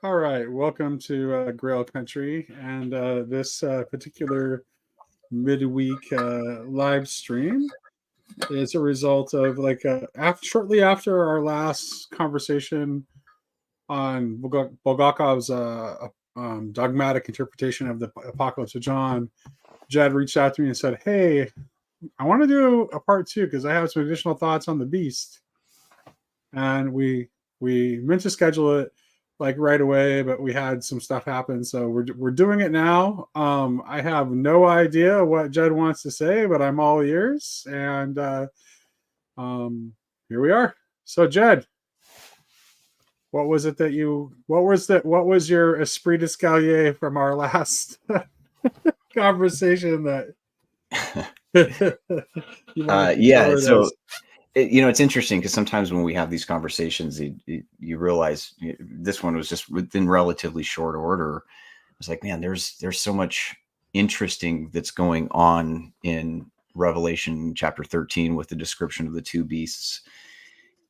All right, welcome to Grail Country, and this particular midweek live stream is a result of shortly after our last conversation on Bulgakov's dogmatic interpretation of the Apocalypse of John. Jed reached out to me and said, "Hey, I want to do a part two because I have some additional thoughts on the Beast," and we meant to schedule it like right away, but we had some stuff happen, so we're doing it now. I have no idea what Jed wants to say, but I'm all ears, and here we are. So Jed, what was it that you? What was your esprit d'escalier from our last conversation that you wanted to Yeah, cover so this? it's interesting because sometimes when we have these conversations, you realize this one was just within relatively short order. It's like, man, there's so much interesting that's going on in Revelation chapter 13 with the description of the two beasts,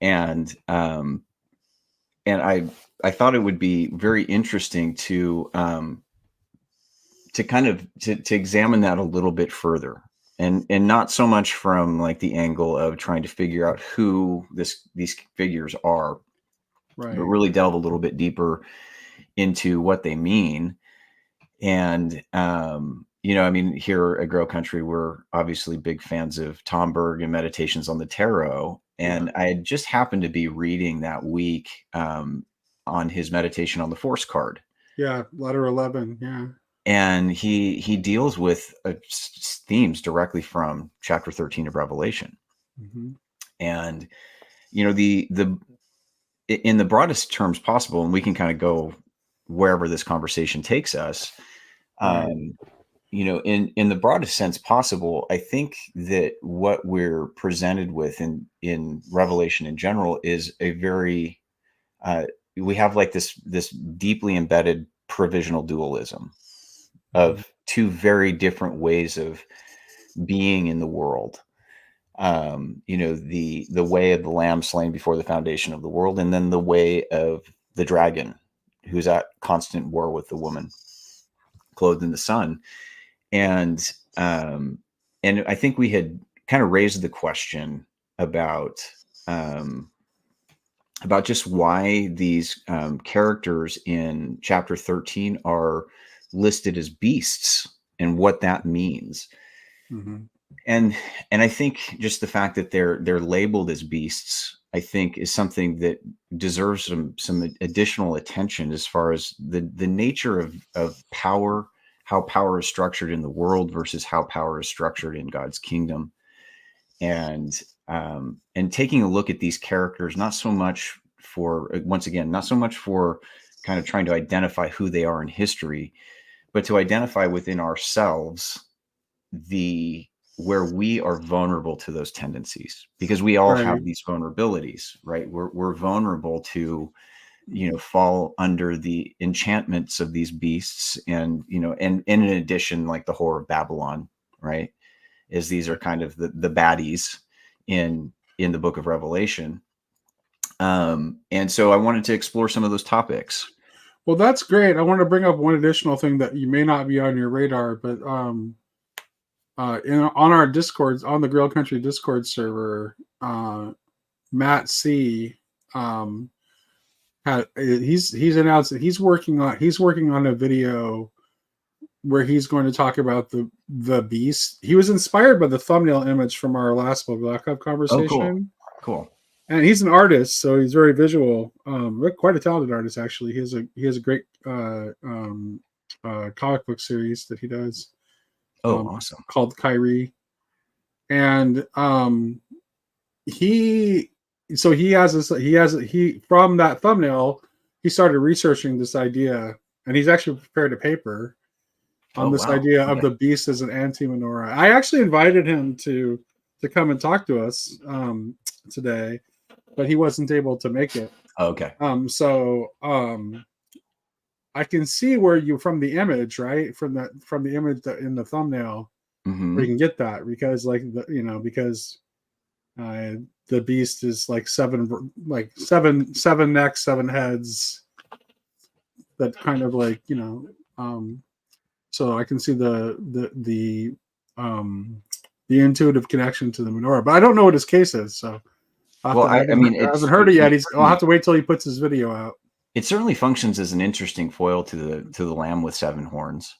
and I thought it would be very interesting to kind of to examine that a little bit further. And not so much from like the angle of trying to figure out who these figures are, Right. but really delve a little bit deeper into what they mean. And I mean, here at Grow Country, we're obviously big fans of Tom Berg and Meditations on the Tarot. And I had just happened to be reading that week on his meditation on the Force card. Yeah, letter 11. Yeah. And he deals with themes directly from chapter 13 of Revelation. Mm-hmm. And the in the broadest terms possible, and we can kind of go wherever this conversation takes us. Right. In the broadest sense possible, I think that what we're presented with in Revelation in general is a very we have like this deeply embedded provisional dualism of two very different ways of being in the world. The way of the lamb slain before the foundation of the world, and then the way of the dragon who's at constant war with the woman clothed in the sun. And I think we had kind of raised the question about just why these characters in chapter 13 are listed as beasts and what that means. Mm-hmm. And I think just the fact that they're labeled as beasts, I think, is something that deserves some additional attention as far as the nature of power, how power is structured in the world versus how power is structured in God's kingdom. And taking a look at these characters, not so much for kind of trying to identify who they are in history, but to identify within ourselves where we are vulnerable to those tendencies, because we all have these vulnerabilities, right? We're vulnerable to, fall under the enchantments of these beasts, and in addition, like the Whore of Babylon, right? As these are kind of the baddies in the book of Revelation. And so I wanted to explore some of those topics. Well, that's great. I want to bring up one additional thing that you may not be on your radar, but on our Discord, on the Grill Country Discord server, Matt C. He's announced that he's working on a video where he's going to talk about the beast. He was inspired by the thumbnail image from our last Bulgakov conversation. Oh, cool. And he's an artist, so he's very visual. Quite a talented artist, actually. He has a great comic book series that he does. Awesome. Called Kyrie. And he from that thumbnail, he started researching this idea, and he's actually prepared a paper on this idea of the beast as an anti-menorah. I actually invited him to come and talk to us today, but he wasn't able to make it. Okay. I can see where you, from the image, right? From the image in the thumbnail, we can get that, because because the beast is like seven necks, 7 heads, that kind of like, so I can see the intuitive connection to the menorah, but I don't know what his case is. So Well, I haven't heard it yet. I'll have to wait till he puts his video out. It certainly functions as an interesting foil to the lamb with 7 horns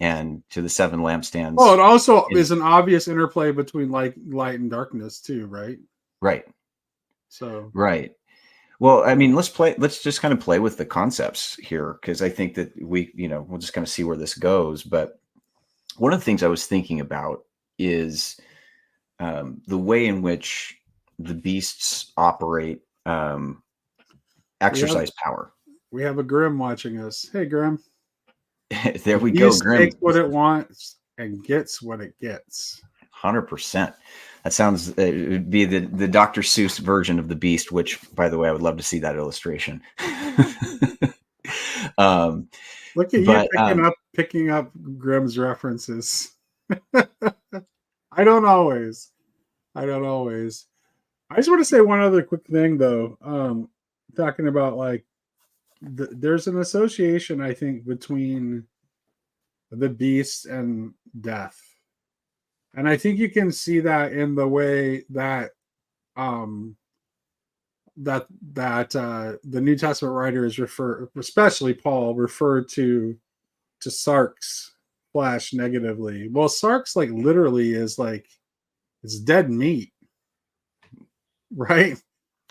and to the 7 lampstands. Oh, it also is an obvious interplay between light and darkness too, right? Right. So right. Well, I mean, let's just kind of play with the concepts here, because I think that we'll just kind of see where this goes. But one of the things I was thinking about is the way in which the beasts operate, exercise power. We have a Grim watching us. Hey, Grim. There we go. Grim takes what it wants and gets what it gets. 100%. That sounds, it would be the Dr. Seuss version of the beast, which, by the way, I would love to see that illustration. Look at you picking up Grimm's references. I don't always. I just want to say one other quick thing, though. Talking about like, there's an association, I think, between the beast and death. And I think you can see that in the way that the New Testament writers especially Paul, referred to Sark's flesh negatively. Well, Sark's like literally is like, it's dead meat, right?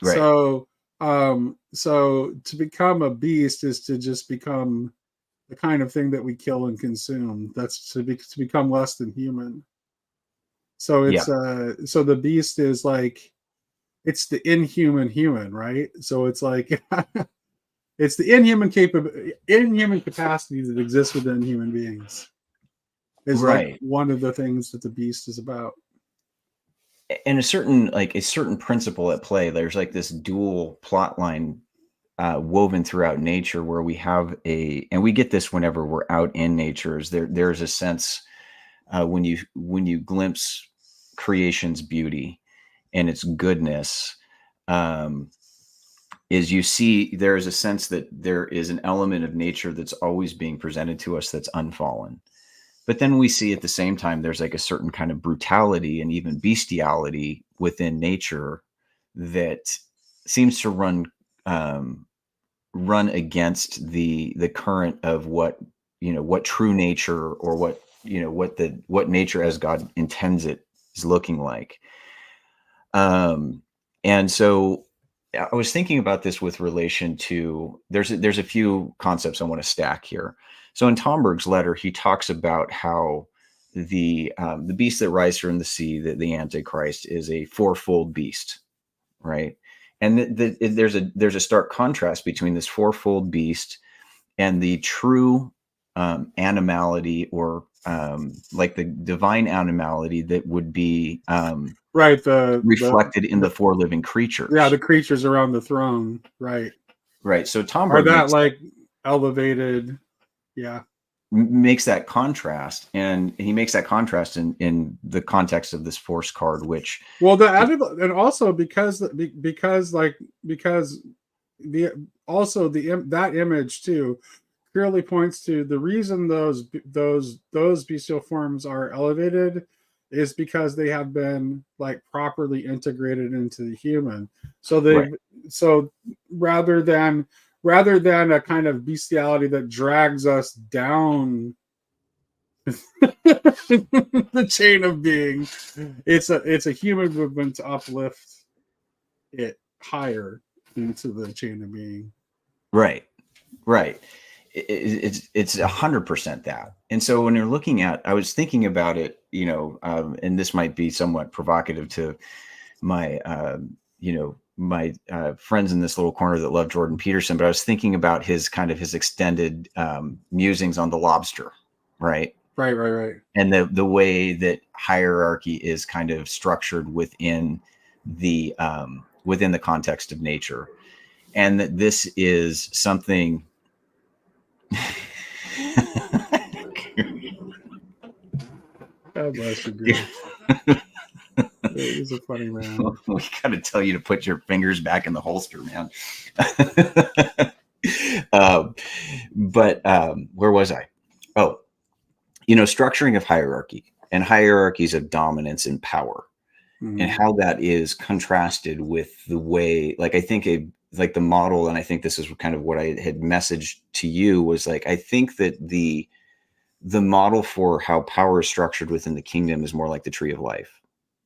So to become a beast is to just become the kind of thing that we kill and consume. That's to become less than human. So it's so the beast is like, it's the inhuman human, right? So it's like it's the inhuman capacity that exists within human beings. Is like one of the things that the beast is about. And a certain principle at play. There's like this dual plot line woven throughout nature, where we have and we get this whenever we're out in nature. There's a sense when you glimpse creation's beauty and its goodness, is you see there is a sense that there is an element of nature that's always being presented to us that's unfallen. But then we see at the same time there's like a certain kind of brutality and even bestiality within nature that seems to run against the current of what true nature, or what nature as God intends it is looking like. And so I was thinking about this with relation to, there's a few concepts I want to stack here. So in Tomberg's letter, he talks about how the beast that rises from the sea, the Antichrist, is a fourfold beast, right? And there's a stark contrast between this fourfold beast and the true animality, or like the divine animality that would be reflected in the 4 living creatures. Yeah, the creatures around the throne, right? So Tomberg elevated. Yeah, makes that contrast, and he makes that contrast in the context of this force card, which and also because that image too clearly points to the reason those bestial forms are elevated is because they have been like properly integrated into the human. So so rather than a kind of bestiality that drags us down the chain of being, it's a human movement to uplift it higher into the chain of being. Right. It's 100% that. And so when you're looking at, I was thinking about it, and this might be somewhat provocative to my my friends in this little corner that love Jordan Peterson, but I was thinking about his extended musings on the lobster, right? Right. And the way that hierarchy is kind of structured within the context of nature, and that this is something. God bless you, dude. He's a funny man. We got to tell you to put your fingers back in the holster, man. um, but where was I? Oh, structuring of hierarchy and hierarchies of dominance and power, and how that is contrasted with the way, like, I think like the model, and I think this is kind of what I had messaged to you, was like, I think that the model for how power is structured within the kingdom is more like the tree of life,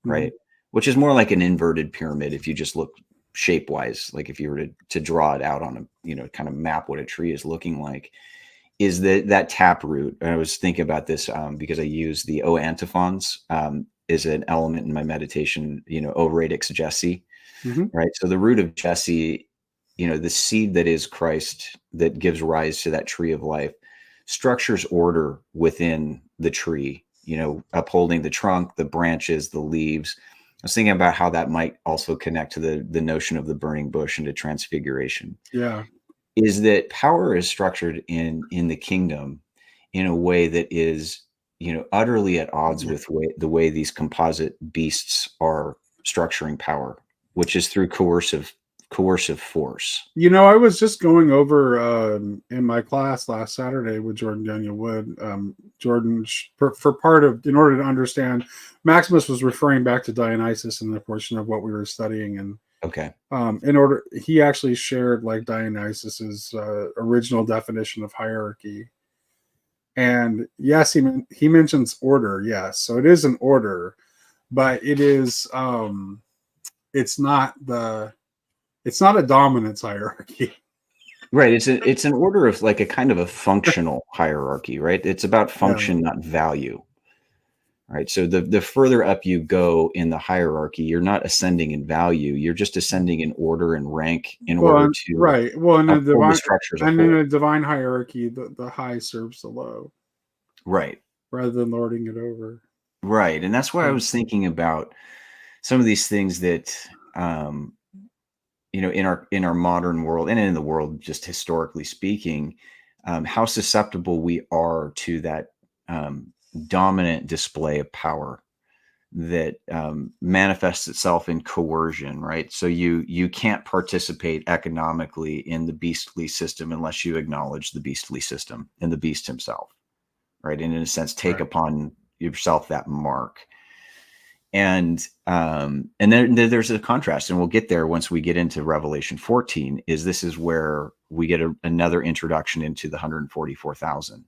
right? Which is more like an inverted pyramid if you just look shape wise, like if you were to draw it out on a, kind of map what a tree is looking like, is that tap root. And I was thinking about this because I use the O antiphons is an element in my meditation, O radix Jesse, right? So the root of Jesse, the seed that is Christ that gives rise to that tree of life, structures order within the tree, upholding the trunk, the branches, the leaves. I was thinking about how that might also connect to the notion of the burning bush and to transfiguration. Yeah. Is that power is structured in the kingdom in a way that is, utterly at odds with the way these composite beasts are structuring power, which is through coercive force. I was just going over in my class last Saturday with Jordan Daniel Wood. Jordan, for part of, in order to understand, Maximus was referring back to Dionysus in the portion of what we were studying, and Okay. he actually shared like Dionysus's original definition of hierarchy. And yes, he mentions order. Yes, so it is an order, but it is it's not a dominance hierarchy. Right. It's an order of like a kind of a functional hierarchy, right? It's about function, not value. Right. So the further up you go in the hierarchy, you're not ascending in value. You're just ascending in order and rank in order to right. Well, in the structure as a whole. in a divine hierarchy, the high serves the low. Right. Rather than lording it over. Right. And that's why I was thinking about some of these things that in our modern world and in the world, just historically speaking, how susceptible we are to that dominant display of power that manifests itself in coercion, right? So you can't participate economically in the beastly system unless you acknowledge the beastly system and the beast himself, right? And in a sense, take upon yourself that mark. And then there's a contrast, and we'll get there once we get into Revelation 14. This is where we get another introduction into the 144,000,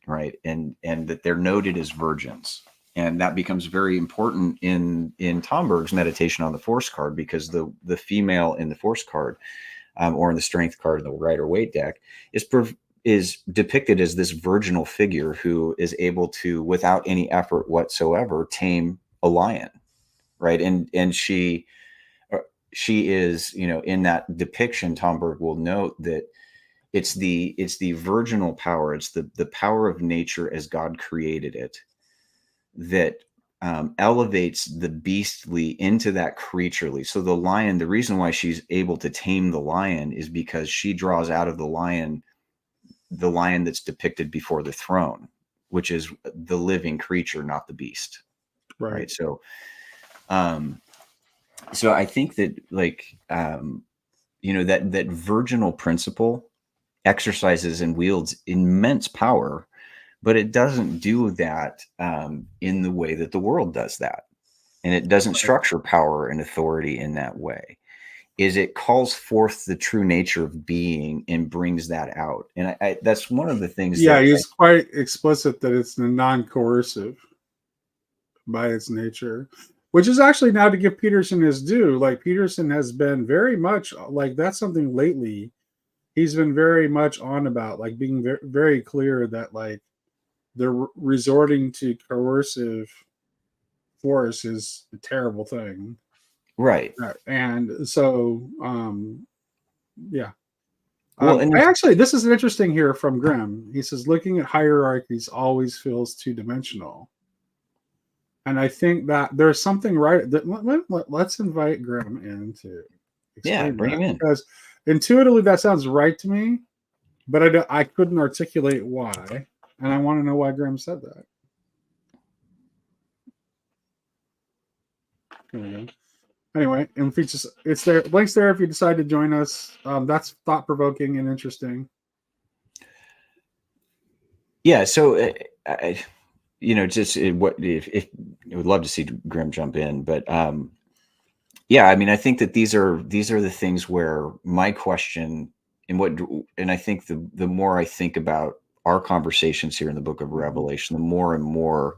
right? And that they're noted as virgins, and that becomes very important in Tom Berg's meditation on the force card, because the female in the force card, or in the strength card in the rider weight deck, is depicted as this virginal figure who is able to, without any effort whatsoever, tame a lion, right? And she is, in that depiction, Tom Berg will note that it's the virginal power, it's the power of nature as God created it, that elevates the beastly into that creaturely. So the lion, the reason why she's able to tame the lion is because she draws out of the lion that's depicted before the throne, which is the living creature, not the beast. Right. So I think that, like, that virginal principle exercises and wields immense power, but it doesn't do that in the way that the world does that. And it doesn't structure power and authority in that way. It calls forth the true nature of being and brings that out. And that's one of the things. Yeah, he's quite explicit that it's non-coercive by its nature, which is actually, now to give Peterson his due, like Peterson has been very much like, that's something lately he's been very much on about, like being very, very clear that like they're resorting to coercive force is a terrible thing. Right. And so, yeah. Well, and actually, this is interesting here from Grimm. He says, looking at hierarchies always feels two-dimensional. And I think that there's something right. Let's invite Grimm in to explain bring him in. Because intuitively that sounds right to me, but I couldn't articulate why. And I want to know why Grimm said that. Here we go. Anyway, and it's there. Links there if you decide to join us. That's thought-provoking and interesting. Yeah. So, just what if I would love to see Grim jump in, but yeah, I mean, I think that these are the things where my question and I think the more I think about our conversations here in the Book of Mhm. Revelation, the more and more,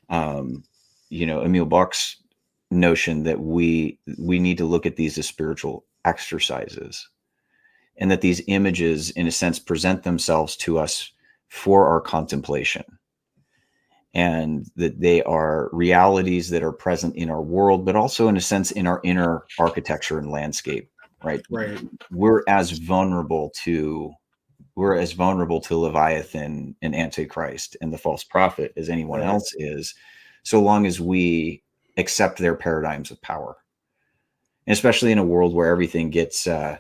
um, Emil Buck's notion that we need to look at these as spiritual exercises, and that these images, in a sense, present themselves to us for our contemplation, and that they are realities that are present in our world, but also, in a sense, in our inner architecture and landscape. Right? Right. We're as vulnerable to Leviathan and Antichrist and the false prophet as anyone Right. else is, so long as we accept their paradigms of power. And especially in a world where everything gets as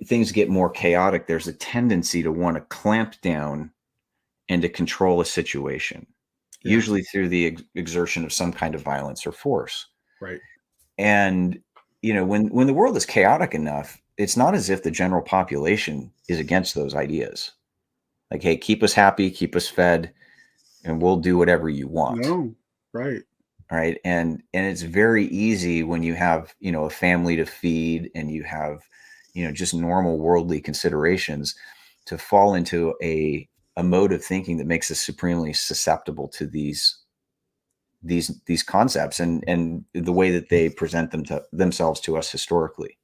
things get more chaotic, there's a tendency to want to clamp down and to control a situation, Yeah. usually through the exertion of some kind of violence or force. Right. And when the world is chaotic enough, it's not as if the general population is against those ideas. Like, hey, keep us happy, keep us fed, and we'll do whatever you want. No. Right. Right? And it's very easy when you have, a family to feed, and you have, just normal worldly considerations, to fall into a mode of thinking that makes us supremely susceptible to these concepts, and the way that they present themselves to us historically.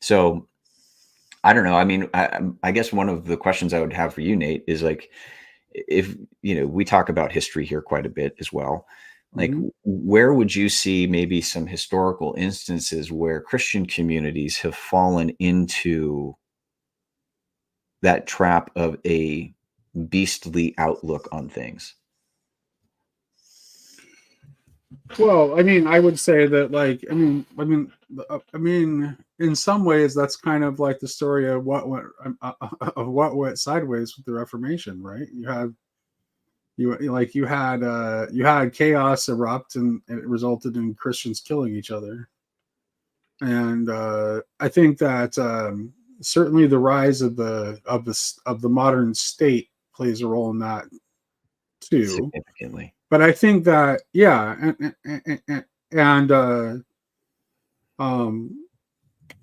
So I don't know. I mean, I guess one of the questions I would have for you, Nate, is like, if we talk about history here quite a bit as well. Like, Hmm. where would you see maybe some historical instances where Christian communities have fallen into that trap of a beastly outlook on things? Well, I mean, I would say that, like, I mean, in some ways, that's kind of like the story of what went sideways with the Reformation, right? You had chaos erupt, and it resulted in Christians killing each other. And I think that certainly the rise of the modern state plays a role in that too. Significantly. But I think that, yeah, and um,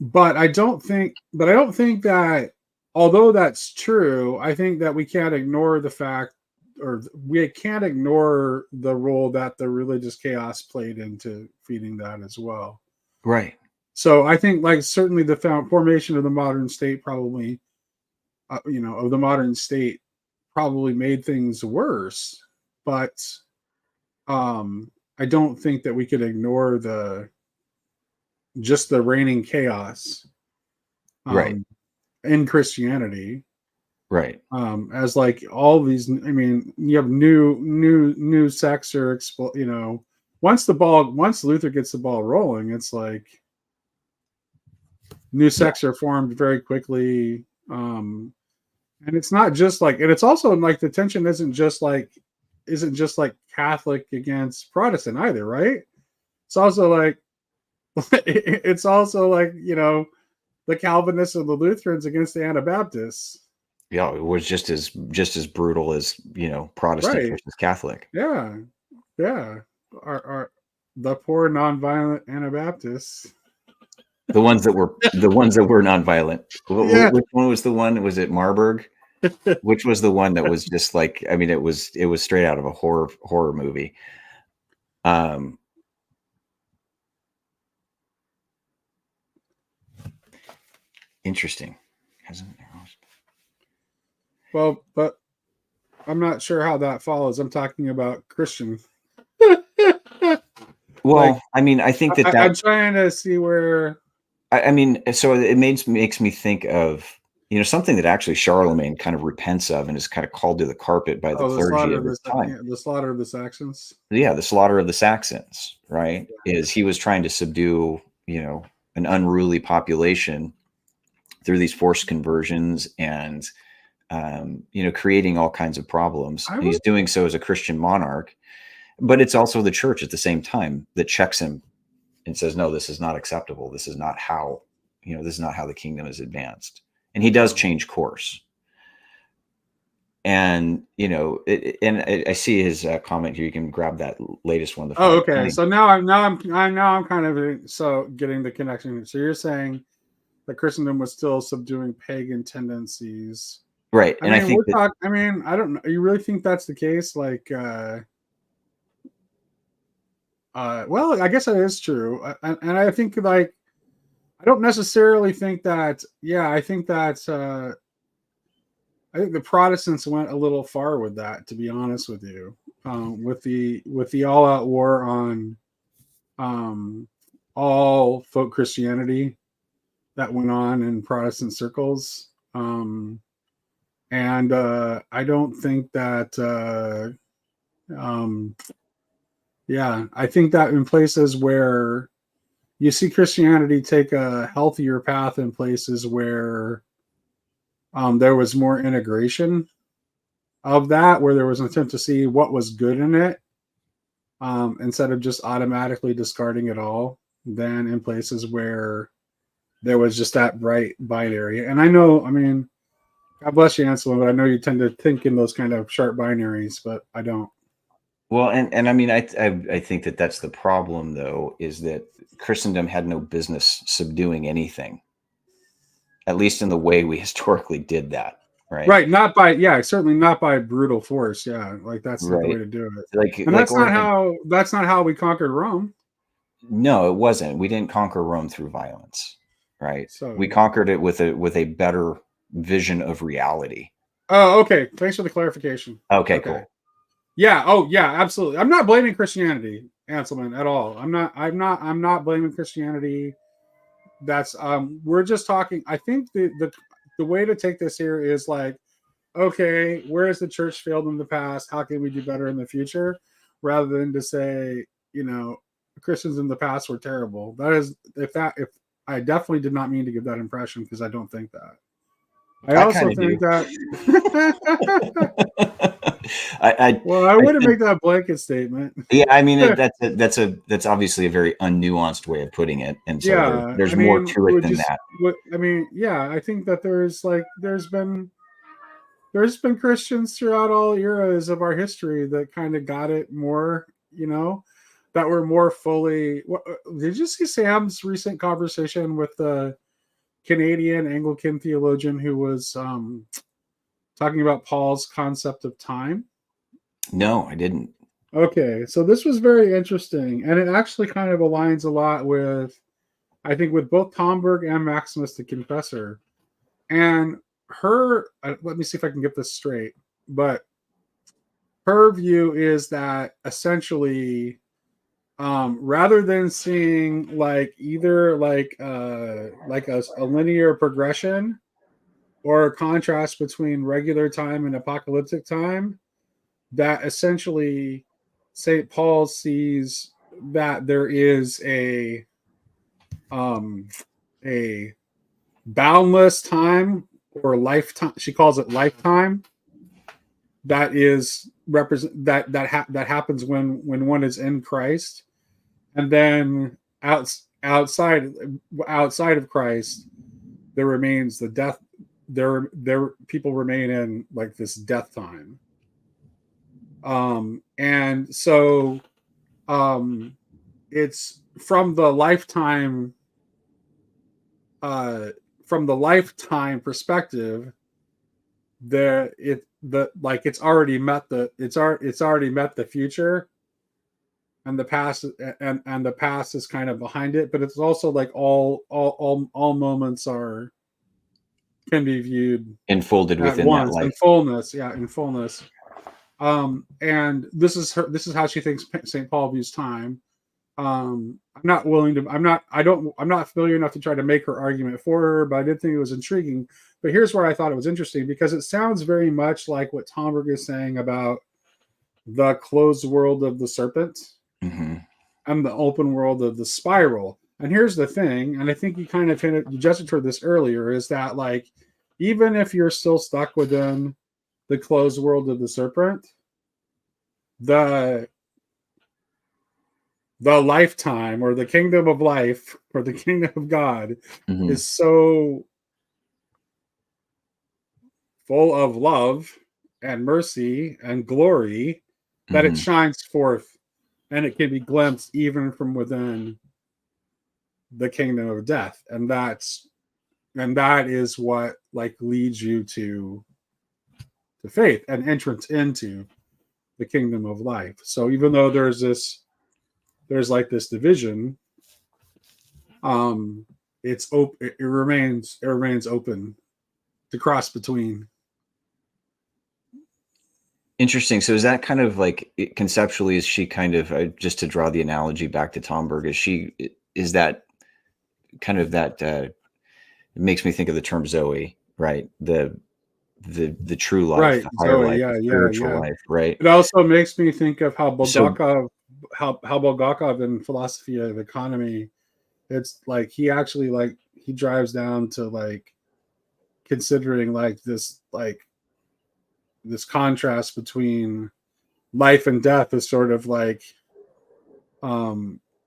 but I don't think that, although that's true, I think that we can't ignore the fact, or we can't ignore the role that the religious chaos played into feeding that as well. Right. So I think, like, certainly the formation of the modern state probably, of the modern state probably made things worse, but I don't think that we could ignore the just the reigning chaos Right. um, in Christianity. Right. As like all these, I mean, you have new sects are once Luther gets the ball rolling, it's like new Yeah. sects are formed very quickly. And it's not just like, and it's also like the tension isn't just like Catholic against Protestant either, right? It's also like it's also like, the Calvinists and the Lutherans against the Anabaptists. Yeah. It was just as brutal as, Protestant Right. versus Catholic. Yeah. Yeah. Are the poor nonviolent Anabaptists. The ones that were nonviolent. Yeah. Which one was the one? Was it Marburg? Which was the one that was just like, I mean, it was straight out of a horror movie. Um, Interesting. Hasn't Well, but I'm not sure how that follows. I'm talking about Christian. Like, Well, I mean, I think that I'm trying to see where. I mean, so it makes me think of, something that actually Charlemagne kind of repents of and is kind of called to the carpet by the Oh, clergy of his time. the slaughter of the Saxons. Yeah, the slaughter of the Saxons, right? Is he was trying to subdue, an unruly population through these forced conversions, and creating all kinds of problems. I And he's would. doing so as a Christian monarch, but it's also the church at the same time that checks him and says, no, this is not acceptable. This is not how this is not how the kingdom is advanced. And he does change course. And, I see his comment here. You can grab that latest one. Oh, okay. So now I'm kind of getting the connection. So you're saying that Christendom was still subduing pagan tendencies, right? And I think I don't know. You really think that's the case? Like, well, I guess that is true, and I think like I don't necessarily think that. Yeah, I think that. I think the Protestants went a little far with that, to be honest with you, with the all-out war on all folk Christianity that went on in Protestant circles, and I don't think that. Yeah, I think that in places where you see Christianity take a healthier path, in places where there was more integration of that, where there was an attempt to see what was good in it, instead of just automatically discarding it all, than in places where there was just that bright binary. And I know, God bless you, Anselm, but I know you tend to think in those kind of sharp binaries, but I don't. Well, and I think that that's the problem, though, is that Christendom had no business subduing anything, at least in the way we historically did that. Right. Not by, certainly not by brutal force. Yeah. Like that's not the way to do it. And that's not how we conquered Rome. No, it wasn't. We didn't conquer Rome through violence. Right. So we conquered it with a better vision of reality. Oh, okay. Thanks for the clarification. Okay. Cool. Yeah. Oh, yeah. Absolutely. I'm not blaming Christianity, Anselman, at all. I'm not blaming Christianity. That's we're just talking. I think the way to take this here is like, okay, where has the church failed in the past? How can we do better in the future? Rather than to say, Christians in the past were terrible. That is, if I definitely did not mean to give that impression, because I don't think that. I also think that. I wouldn't make that blanket statement. Yeah, that's obviously a very unnuanced way of putting it, and so there's more to it than that. I think that there's been Christians throughout all eras of our history that kind of got it more, that were more fully. Did you see Sam's recent conversation with the Canadian Anglican theologian who was talking about Paul's concept of time? No, I didn't. Okay, so this was very interesting, and it actually kind of aligns a lot with, I think, with both Tomberg and Maximus the Confessor. And her, let me see if I can get this straight, but her view is that essentially, rather than seeing like either like a linear progression or a contrast between regular time and apocalyptic time, that essentially St. Paul sees that there is a boundless time or lifetime. She calls it lifetime. That is that happens when one is in Christ, and then outside of Christ, there remains the death. There people remain in like this death time. And so it's from the lifetime perspective, it's already met the future, and the past, and the past is kind of behind it, but it's also like all moments can be viewed enfolded within once, that light. In fullness. And this is how she thinks St. Paul views time. I'm not familiar enough to try to make her argument for her, but I did think it was intriguing. But here's where I thought it was interesting, because it sounds very much like what Tomberg is saying about the closed world of the serpent, mm-hmm. and the open world of the spiral. And here's the thing, and I think you kind of gestured toward this earlier, is that like, even if you're still stuck within the closed world of the serpent, the the lifetime or the kingdom of life or the kingdom of God Mm-hmm. is so full of love and mercy and glory that it Mm-hmm. shines forth, and it can be glimpsed even from within the kingdom of death. And that is what like leads you to faith and entrance into the kingdom of life. So even though there's like this division, it's open, it remains open to cross between. Interesting. So is that kind of like conceptually, is she kind of just to draw the analogy back to Tomberg, is that kind of that it makes me think of the term Zoe, right? The true life, Right, the higher Zoe, life, the yeah, yeah, spiritual yeah. life, right? It also makes me think of how So Bulgakov in philosophy of economy, it's like he drives down to like considering this contrast between life and death is sort of like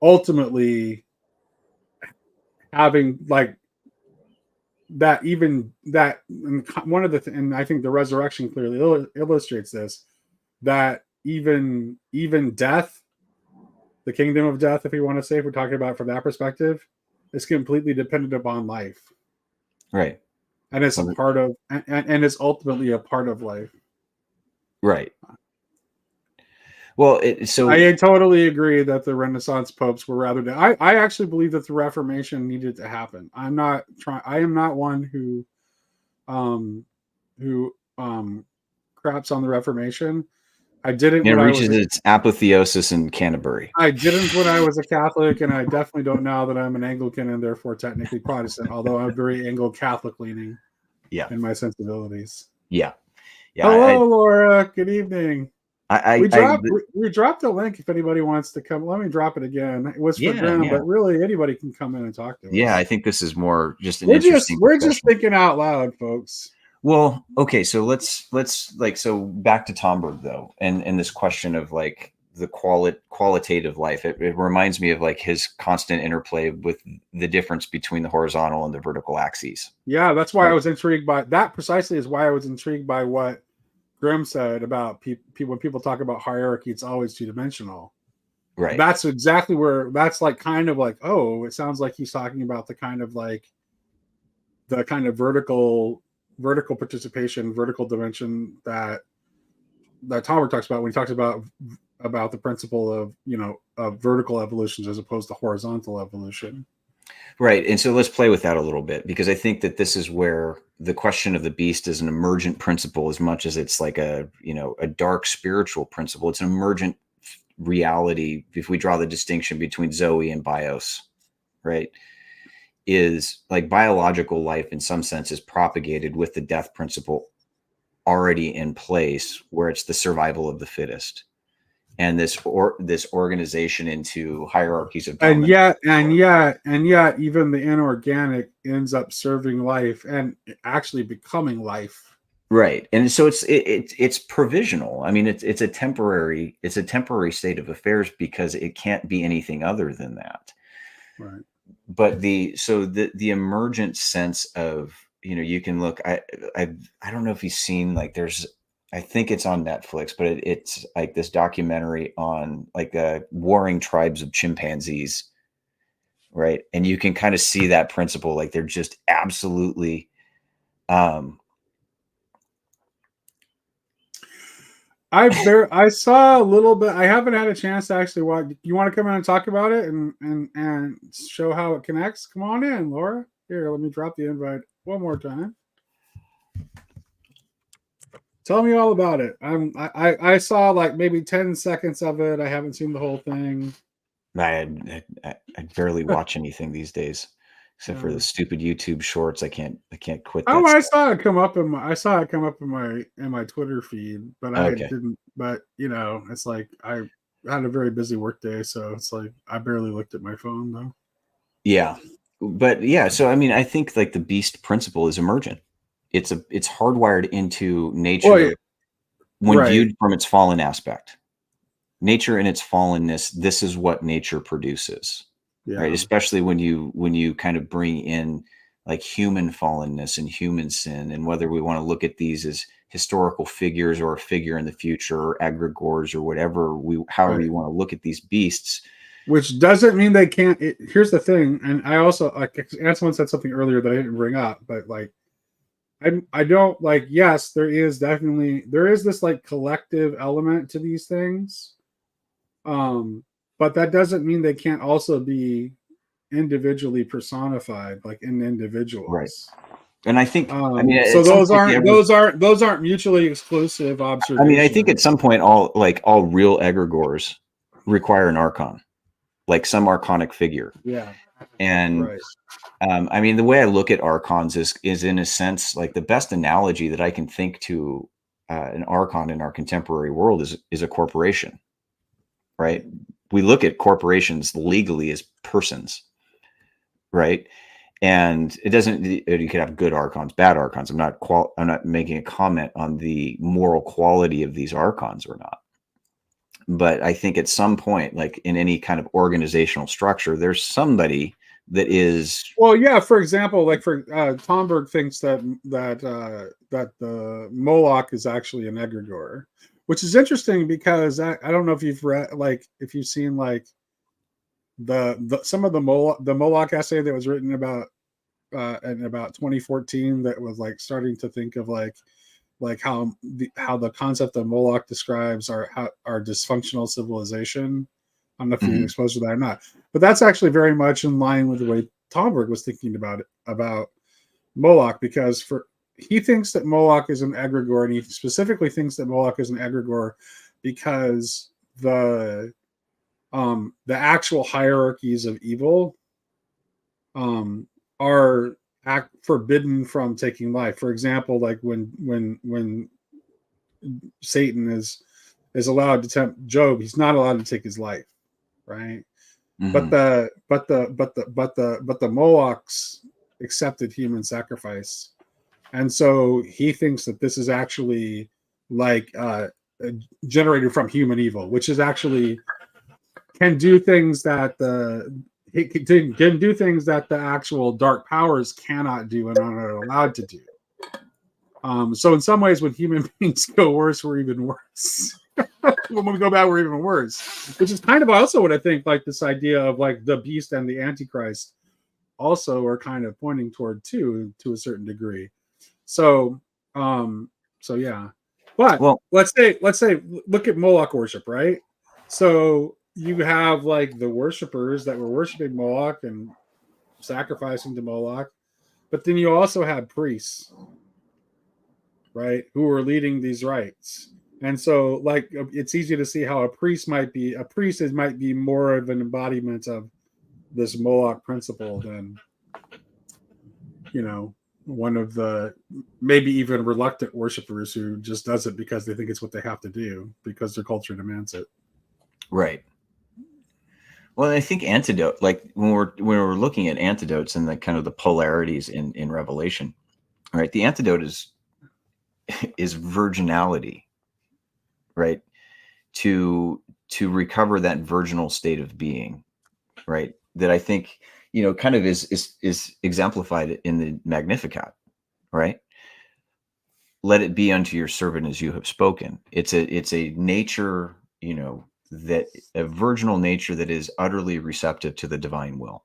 ultimately having like that even that and one of the and I think the resurrection clearly illustrates this, that even death, the kingdom of death, if you want to say, if we're talking about it from that perspective, is completely dependent upon life, right, and it's a part of and it's ultimately a part of life. right. Well, I totally agree that the Renaissance popes were rather. I actually believe that the Reformation needed to happen. I'm not trying. I am not one um, who craps on the Reformation. I didn't it when I was reaches its apotheosis in Canterbury. I didn't when I was a Catholic, and I definitely don't now that I'm an Anglican and therefore technically Protestant. Although I'm very Anglo-Catholic leaning Yeah, in my sensibilities. yeah, yeah. Hello, Laura. Good evening. I, We I, dropped we dropped a link if anybody wants to come. Let me drop it again. It was for yeah, Graham, yeah, but really anybody can come in and talk to yeah. I us. think this is more just an We're just interesting we're just discussion. thinking out loud, folks. Well, okay, so let's like so back to Tomberg though, and this question of like the qualitative life. It reminds me of like his constant interplay with the difference between the horizontal and the vertical axes. Yeah, that's why I Right. was intrigued by that. Precisely is why I was intrigued by what Grimm said about people. When people talk about hierarchy, it's always two dimensional. Right. That's exactly where that's like kind of like, oh, it sounds like he's talking about the kind of vertical participation, vertical dimension that Talbot talks about when he talks about the principle of of vertical evolutions as opposed to horizontal evolution. Right. And so let's play with that a little bit, because I think that this is where the question of the beast is an emergent principle as much as it's like a dark spiritual principle. It's an emergent reality. If we draw the distinction between Zoe and bios, right, is like biological life in some sense is propagated with the death principle already in place, where it's the survival of the fittest, and this organization into hierarchies of And dominance. yet, and yet, even the inorganic ends up serving life and actually becoming life. Right. And so it's provisional. I mean, it's a temporary state of affairs because it can't be anything other than that. Right. But the emergent sense of, you can look, I don't know if you've seen, like, there's, I think it's on Netflix, but it's like this documentary on like warring tribes of chimpanzees, right? And you can kind of see that principle, like they're just absolutely um I saw a little bit. I haven't had a chance to actually watch. You want to come in and talk about it and show how it connects? Come on in, Laura. Here, let me drop the invite one more time. Tell me all about it. I saw like maybe 10 seconds of it. I haven't seen the whole thing. I barely watch anything these days, except for the Yeah. stupid YouTube shorts. I can't quit Oh, that I stuff. saw it come up I saw it come up in my Twitter feed, but I Okay. didn't. But it's like I had a very busy work day, so it's like I barely looked at my phone though. Yeah. But yeah, so I mean, I think like the beast principle is emergent. It's hardwired into Well, nature when right. viewed from its fallen aspect. nature in its fallenness, this is what nature produces, right? Especially when you kind of bring in like human fallenness and human sin, and whether we want to look at these as historical figures or a figure in the future or egregores or whatever however you want to look at these beasts. Which doesn't mean they can't. Here's the thing, and I also like someone said something earlier that I didn't bring up, but like I don't like. Yes, there is this like collective element to these things, but that doesn't mean they can't also be individually personified, like in individuals. Right. And I think, I mean, so those aren't mutually exclusive observations. I mean, I think at some point, all real egregores require an archon, like some archonic figure. Yeah. And I mean, the way I look at archons is in a sense like the best analogy that I can think to an archon in our contemporary world is a corporation, right? We look at corporations legally as persons, right? And it doesn't. You could have good archons, bad archons. I'm not making a comment on the moral quality of these archons or not. But I think at some point, like in any kind of organizational structure, there's somebody that is. Well, yeah. For example, like Tomberg thinks that the Moloch is actually an egregore, which is interesting because I don't know if you've read, like, if you've seen like some of the Moloch essay that was written about in about 2014 that was like starting to think of like how the concept of Moloch describes our dysfunctional civilization. I don't know if you're exposed to that or not, but that's actually very much in line with the way Tomberg was thinking about Moloch, because he thinks that Moloch is an egregore, and he specifically thinks that Moloch is an egregore because the actual hierarchies of evil are forbidden from taking life. For example, like when Satan is allowed to tempt Job, he's not allowed to take his life, right? But the Molochs accepted human sacrifice, and so he thinks that this is actually like generated from human evil, which is actually can do things that the actual dark powers cannot do and are not allowed to do. So in some ways, when human beings go worse, we're even worse. When we go bad, we're even worse. Which is kind of also what I think, like this idea of like the beast and the Antichrist also are kind of pointing toward too, to a certain degree. So yeah. But let's say look at Moloch worship, right? So you have like the worshippers that were worshiping Moloch and sacrificing to Moloch, but then you also had priests, right, who were leading these rites. And so like it's easy to see how a priest might be more of an embodiment of this Moloch principle than, you know, one of the maybe even reluctant worshipers who just does it because they think it's what they have to do because their culture demands it. Right. Well, I think antidote, like when we're looking at antidotes and the kind of the polarities in Revelation, right? The antidote is virginality, right? To recover that virginal state of being, right? That I think, you know, kind of is exemplified in the Magnificat, right? Let it be unto your servant as you have spoken. It's a nature, you know, that a virginal nature that is utterly receptive to the divine will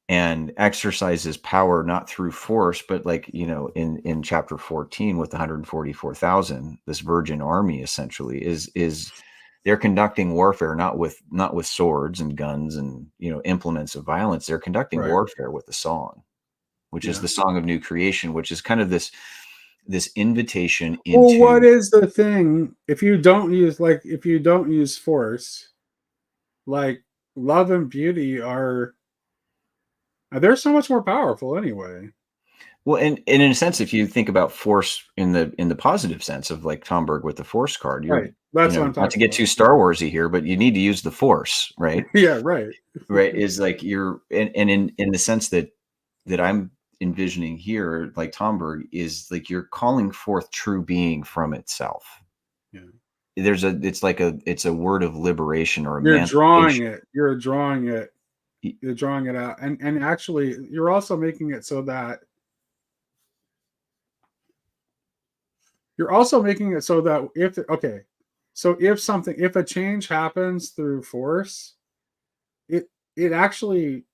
and exercises power not through force, but like, you know, in chapter 14 with the 144,000, this virgin army essentially is they're conducting warfare not with swords and guns and, you know, implements of violence. They're conducting warfare with the song, which is the song of new creation, which is kind of this invitation into. Well, what is the thing if you don't use force, like love and beauty they're so much more powerful anyway. Well, and in a sense, if you think about force in the positive sense of like Tomberg with the force card, you're right. That's what I'm talking not to get too Star Warsy here, but you need to use the force, right? Yeah, right. Right. Is like you're and in the sense that I'm envisioning here, like Tomberg, is like you're calling forth true being from itself. Yeah. it's a word of liberation or You're drawing emancipation. it. You're drawing it. You're drawing it out, and actually, you're also making it so that if a change happens through force, it actually,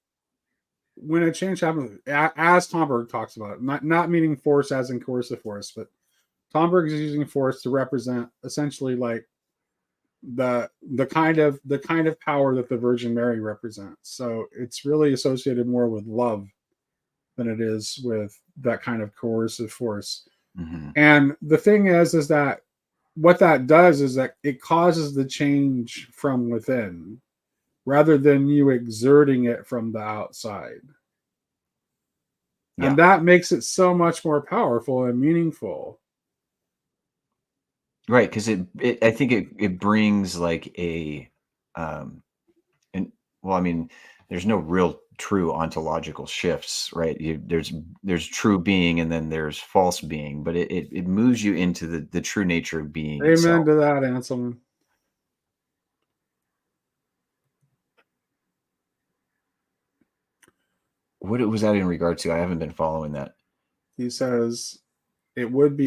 when a change happens, as Tomberg talks about it, not meaning force as in coercive force, but Tomberg is using force to represent essentially like the kind of power that the Virgin Mary represents. So it's really associated more with love than it is with that kind of coercive force. Mm-hmm. And the thing is that what that does is that it causes the change from within rather than you exerting it from the outside. Yeah. And that makes it so much more powerful and meaningful. Right, because I think it brings like and well, I mean, there's no real true ontological shifts, right? There's true being and then there's false being, but it moves you into the true nature of being Amen itself. to that, Anselm. What was that in regard to? I haven't been following that. He says it would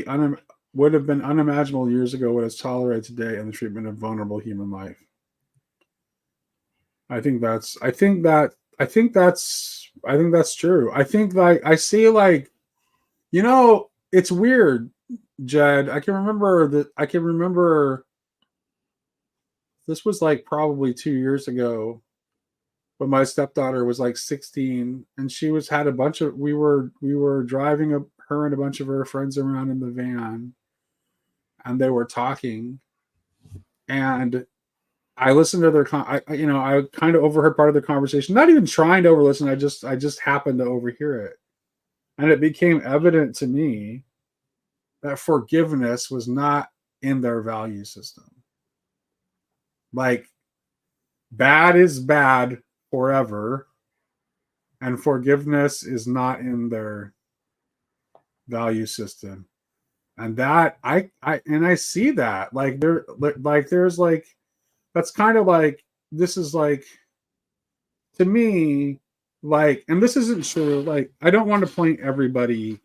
have been unimaginable years ago what is tolerated today in the treatment of vulnerable human life. I think that's true. I think like I see like, it's weird, Jed. I can remember this was like probably 2 years ago when my stepdaughter was like 16 and we were driving her and a bunch of her friends around in the van and they were talking and I listened to I kind of overheard part of the conversation, not even trying to overlisten. I just happened to overhear it. And it became evident to me that forgiveness was not in their value system. Like, bad is bad forever, and forgiveness is not in their value system. And that I see that there's like that's kind of like this is like to me like, and this isn't true, like I don't want to paint everybody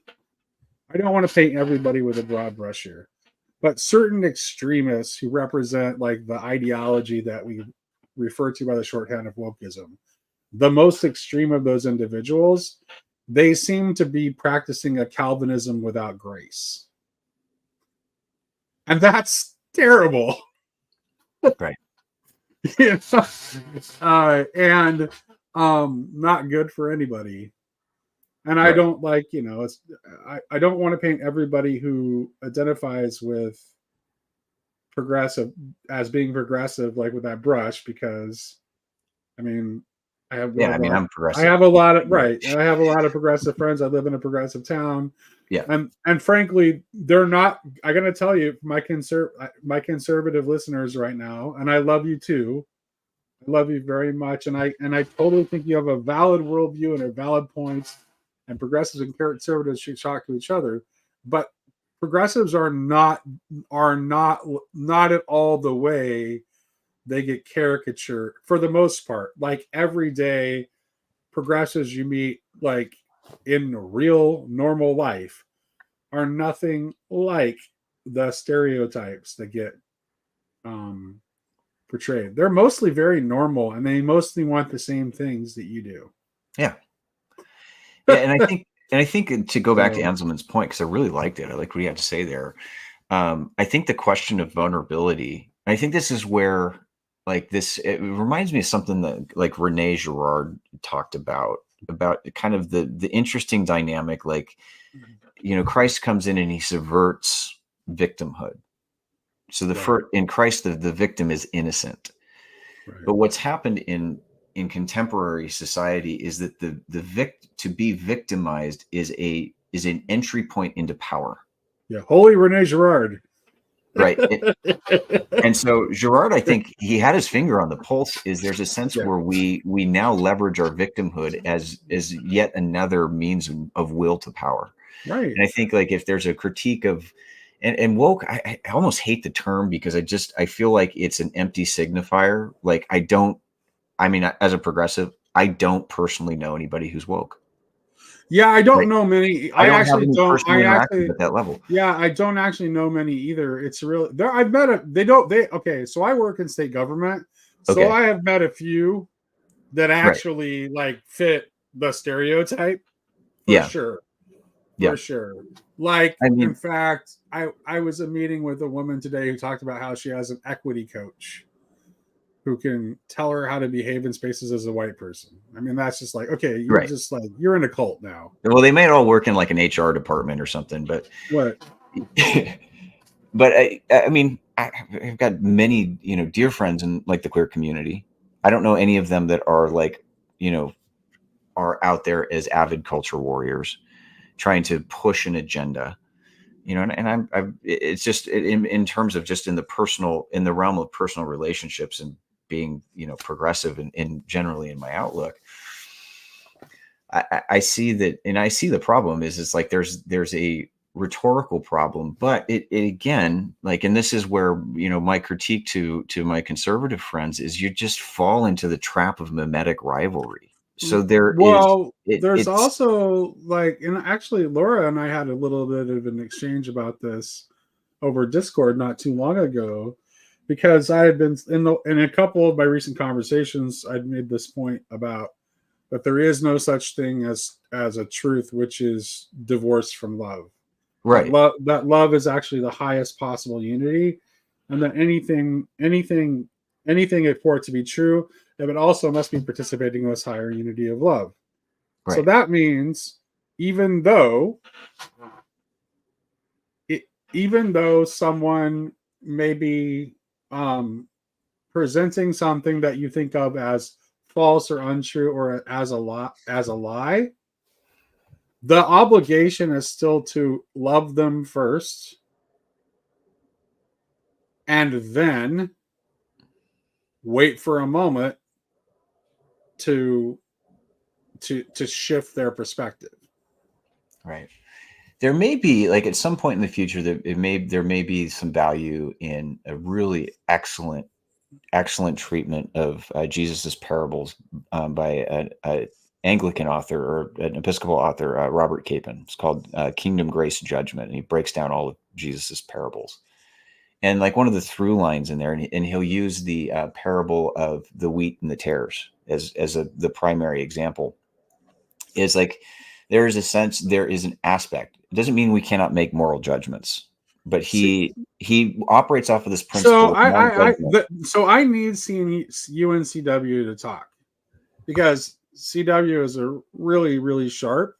with a broad brush here, but certain extremists who represent like the ideology that we refer to by the shorthand of wokeism, the most extreme of those individuals, they seem to be practicing a Calvinism without grace. And that's terrible. Right. And not good for anybody. And I Right. don't like, I don't want to paint everybody who identifies with progressive as being progressive, like with that brush, because I mean, I have I'm I progressive. have a lot of right. I have a lot of progressive friends. I live in a progressive town. Yeah. And frankly, they're not. I gotta tell you, my conservative listeners right now, and I love you too. I love you very much, and I totally think you have a valid worldview and a valid points. And progressives and conservatives should talk to each other, but progressives are not at all the way they get caricatured for the most part. Like every day, progressives you meet like in real normal life are nothing like the stereotypes that get portrayed. They're mostly very normal and they mostly want the same things that you do. Yeah. Yeah, and I think to go back to Anselman's point, because I really liked it. I like what he had to say there. I think the question of vulnerability, I think this is where it reminds me of something that like Rene Girard talked about kind of the interesting dynamic, like, Christ comes in and he subverts victimhood. So in Christ, the victim is innocent. Right. But what's happened in contemporary society is that to be victimized is an entry point into power. Yeah, holy Rene Girard. Right. And so Girard, I think he had his finger on the pulse. There's a sense where we now leverage our victimhood as yet another means of will to power. Right. And I think like if there's a critique of And woke, I almost hate the term because I feel like it's an empty signifier. Like I mean, as a progressive, I don't personally know anybody who's woke. Yeah, I don't Like, know many. I I don't have actually any don't. personal I interactions actually, at that level. yeah, I don't actually know many either. It's real. There, I've met a. They don't. They okay. So I work in state government. So Okay. I have met a few that Right. actually like fit the stereotype for Yeah. sure. For Yeah. sure. Like, I in mean, fact, I was a meeting with a woman today who talked about how she has an equity coach who can tell her how to behave in spaces as a white person. I mean, that's just like, okay, you're right. just like, you're in a cult now. Well, they might all work in like an HR department or something, but What? but I mean, I've got many, dear friends in like the queer community. I don't know any of them that are like, are out there as avid culture warriors trying to push an agenda, and it's just in terms of just in the realm of personal relationships and being, progressive and generally in my outlook. I see that, and I see the problem is it's like there's a rhetorical problem, but it again, like, and this is where, my critique to my conservative friends is you just fall into the trap of mimetic rivalry. So Well, there's it's also like, and actually, Laura and I had a little bit of an exchange about this over Discord not too long ago, because I had been in a couple of my recent conversations, I'd made this point about that there is no such thing as a truth which is divorced from love. right, That love is actually the highest possible unity, and that anything for it to be true, it also must be participating in this higher unity of love. So right, that means even though it, even though someone may be um, presenting something that you think of as false or untrue or as a lie, the obligation is still to love them first and then wait for a moment to to shift their perspective. right. There may be, like, at some point in the future that there may be some value in a really excellent treatment of Jesus's parables by a Anglican author or an Episcopal author, Robert Capon. It's called Kingdom, Grace, Judgment, and he breaks down all of Jesus's parables. And like one of the through lines in there, and he'll use the parable of the wheat and the tares as the primary example. Is like there is a sense, there is an aspect. It doesn't mean we cannot make moral judgments, but See, he operates off of this so principle of non-judgment. so I need seeing UNCW to talk, because CW is a really sharp,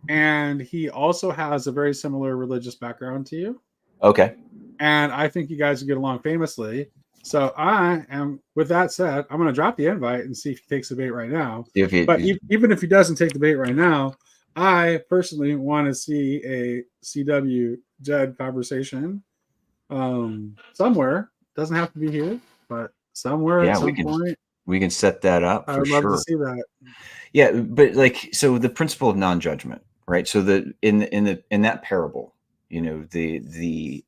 and he also has a very similar religious background to you, Okay. and I think you guys get along famously. So I am. With that said, I'm going to drop the invite and see if he takes the bait right now. If But you, even if he doesn't take the bait right now, I personally want to see a CW Jed conversation somewhere. Doesn't have to be here, but somewhere at yeah, some point. we can set that up I for would love to sure. see that. Yeah, but like, so the principle of non-judgment, right? So in that parable, the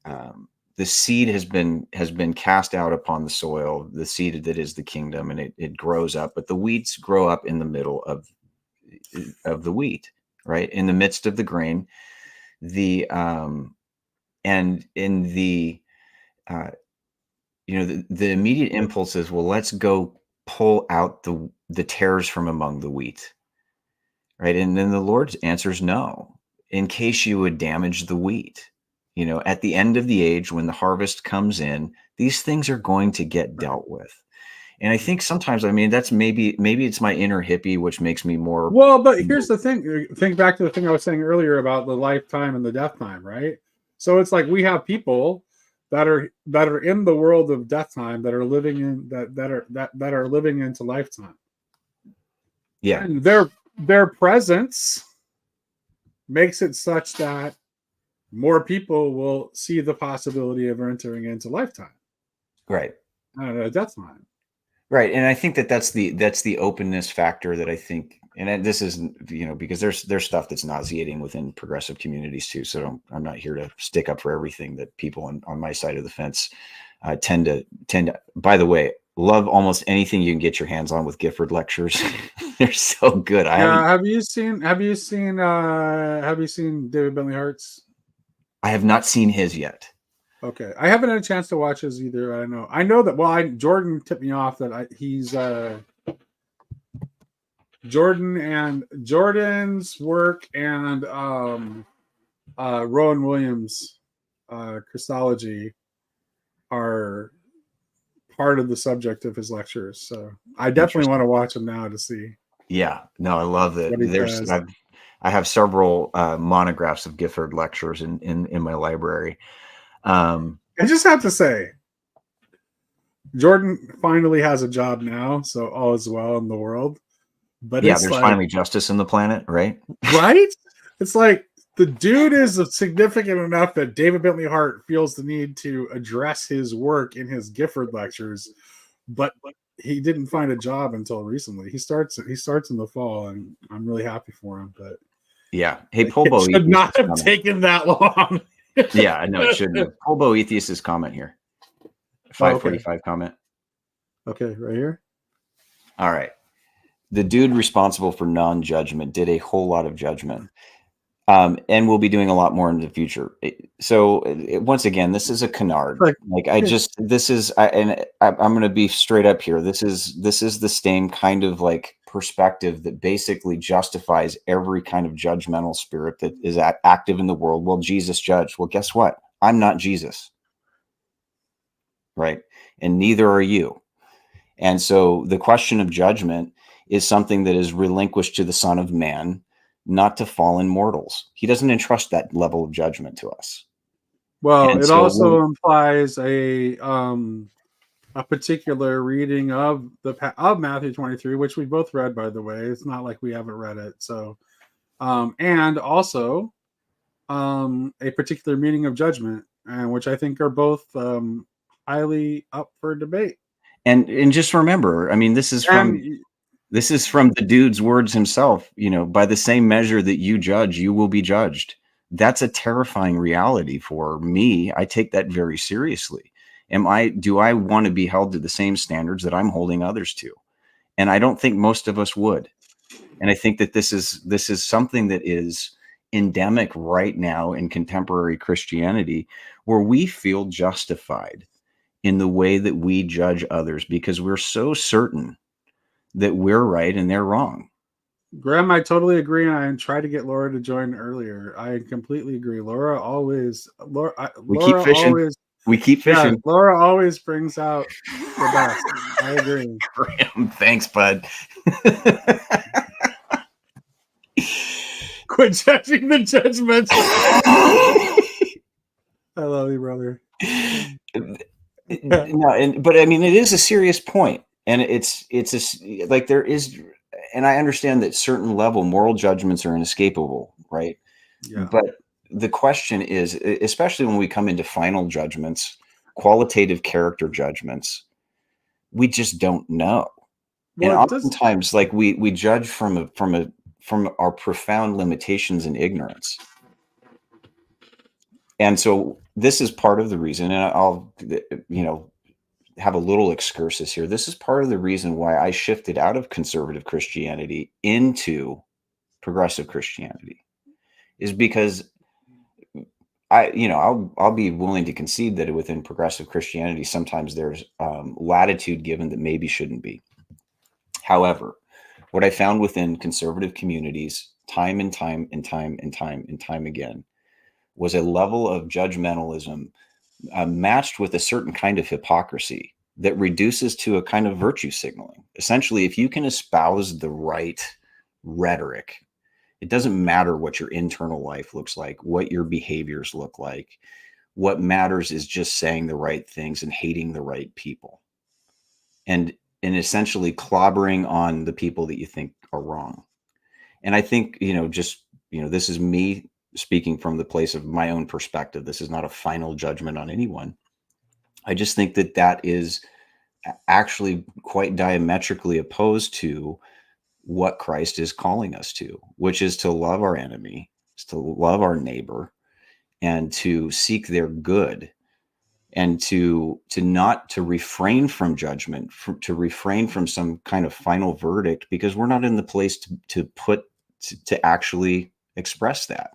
seed has been cast out upon the soil, the seed that is the kingdom, and it grows up, but the weeds grow up in the middle of the wheat, right? In the midst of the grain, and in uh, the immediate impulse is, well, let's go pull out the tares from among the wheat, right? And then the Lord answers no, in case you would damage the wheat. At the end of the age, when the harvest comes in, these things are going to get Right. dealt with. And I think sometimes, I mean, that's maybe it's my inner hippie, which makes me more. Well, but here's the thing. Think back to the thing I was saying earlier about the lifetime and the death time, right? So it's like we have people that are in the world of death time, that are living in that are living into lifetime. Yeah, And their presence makes it such that more people will see the possibility of entering into lifetime, right. death time. Right, and I think that's the openness factor that I think And this is, because there's stuff that's nauseating within progressive communities too. So I'm not here to stick up for everything that people on my side of the fence tend to. By the way, love almost anything you can get your hands on with Gifford lectures. They're so good. Have you seen David Bentley Hart's? I have not seen his yet. Okay, I haven't had a chance to watch his either. I know that. Well, Jordan tipped me off that he's Jordan's work and Rowan Williams' Christology are part of the subject of his lectures. So I definitely want to watch them now to see. Yeah, no, I love that. I have several monographs of Gifford lectures in my library. I just have to say, Jordan finally has a job now, so all is well in the world. But yeah, there's finally justice in the planet, right? Right? It's like the dude is significant enough that David Bentley Hart feels the need to address his work in his Gifford lectures, but he didn't find a job until recently. He starts in the fall, and I'm really happy for him. But yeah, hey, Polbo should not have taken that long. Yeah, I know it shouldn't have. Polbo Atheist's comment here. 545 comment. Okay, right here. All right. The dude responsible for non-judgment did a whole lot of judgment. And we'll be doing a lot more in the future. Once again, this is a canard. I'm going to be straight up here. This is the same kind of like perspective that basically justifies every kind of judgmental spirit that is active in the world. Well, Jesus judged. Well, guess what? I'm not Jesus. Right. And neither are you. And so the question of judgment is something that is relinquished to the Son of Man, not to fallen mortals. He doesn't entrust that level of judgment to us. Well, and it also implies a particular reading of Matthew 23, which we both read, by the way. It's not like we haven't read it. So, and also a particular meaning of judgment, which I think are both highly up for debate. And just remember, I mean, this is from the dude's words himself. By the same measure that you judge, you will be judged. That's a terrifying reality for me. I take that very seriously. Do I want to be held to the same standards that I'm holding others to? And I don't think most of us would. And I think that this is something that is endemic right now in contemporary Christianity, where we feel justified in the way that we judge others because we're so certain that we're right and they're wrong. Graham, I totally agree, and I tried to get Laura to join earlier. I completely agree. We keep fishing. Yeah, Laura always brings out the best. I agree. Graham, thanks, bud. Quit judging the judgments. I love you, brother. No, but I mean, it is a serious point, and it's like there is, and I understand that certain level moral judgments are inescapable, right? Yeah. But the question is, especially when we come into final judgments, qualitative character judgments, we just don't know. Well, and oftentimes, like we judge from our profound limitations and ignorance. And so this is part of the reason, and I'll, have a little excursus here. This is part of the reason why I shifted out of conservative Christianity into progressive Christianity, is because I'll be willing to concede that within progressive Christianity, sometimes there's latitude given that maybe shouldn't be. However, what I found within conservative communities time and time again was a level of judgmentalism matched with a certain kind of hypocrisy that reduces to a kind of virtue signaling. Essentially, if you can espouse the right rhetoric, it doesn't matter what your internal life looks like, what your behaviors look like. What matters is just saying the right things and hating the right people. And essentially clobbering on the people that you think are wrong. And I think, this is me speaking from the place of my own perspective. This is not a final judgment on anyone. I just think that is actually quite diametrically opposed to what Christ is calling us to, which is to love our enemy, is to love our neighbor, and to seek their good, and to refrain from judgment, to refrain from some kind of final verdict, because we're not in the place to actually express that.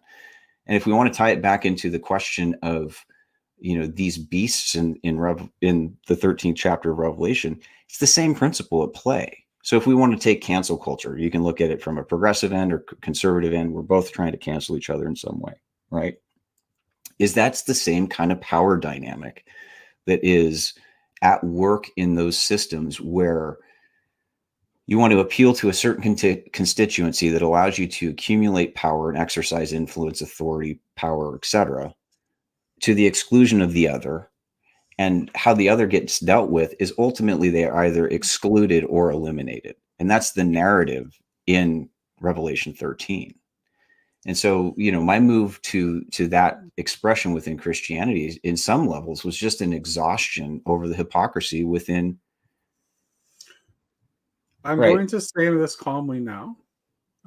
And if we want to tie it back into the question of, these beasts in the 13th chapter of Revelation, it's the same principle at play. So if we want to take cancel culture, you can look at it from a progressive end or conservative end. We're both trying to cancel each other in some way, right? That's the same kind of power dynamic that is at work in those systems where you want to appeal to a certain constituency that allows you to accumulate power and exercise influence, authority, power, etc., to the exclusion of the other. And how the other gets dealt with is ultimately they are either excluded or eliminated. And that's the narrative in Revelation 13. And so, my move to that expression within Christianity in some levels was just an exhaustion over the hypocrisy within. I'm going to say this calmly now.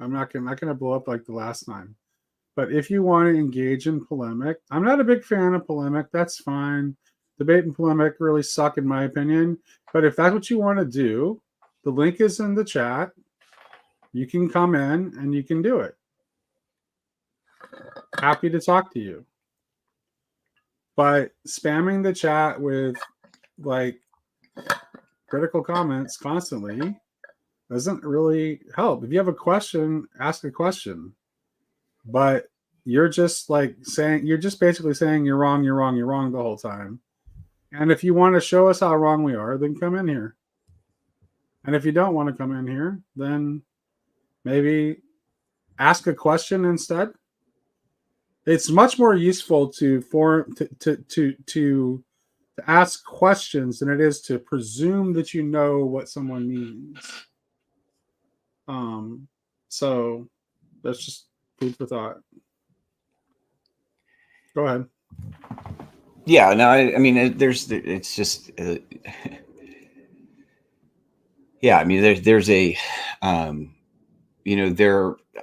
I'm not going to blow up like the last time. But if you want to engage in polemic, I'm not a big fan of polemic. That's fine. Debate and polemic really suck in my opinion. But if that's what you want to do, the link is in the chat. You can come in and you can do it. Happy to talk to you. But spamming the chat with like critical comments constantly doesn't really help. If you have a question, ask a question. But you're just basically saying you're wrong the whole time. And if you want to show us how wrong we are, then come in here. And if you don't want to come in here, then maybe ask a question instead. It's much more useful to ask questions than it is to presume that you know what someone means. So that's just food for thought. Go ahead. Yeah, no, I mean, it's just, yeah, I mean, there's a, I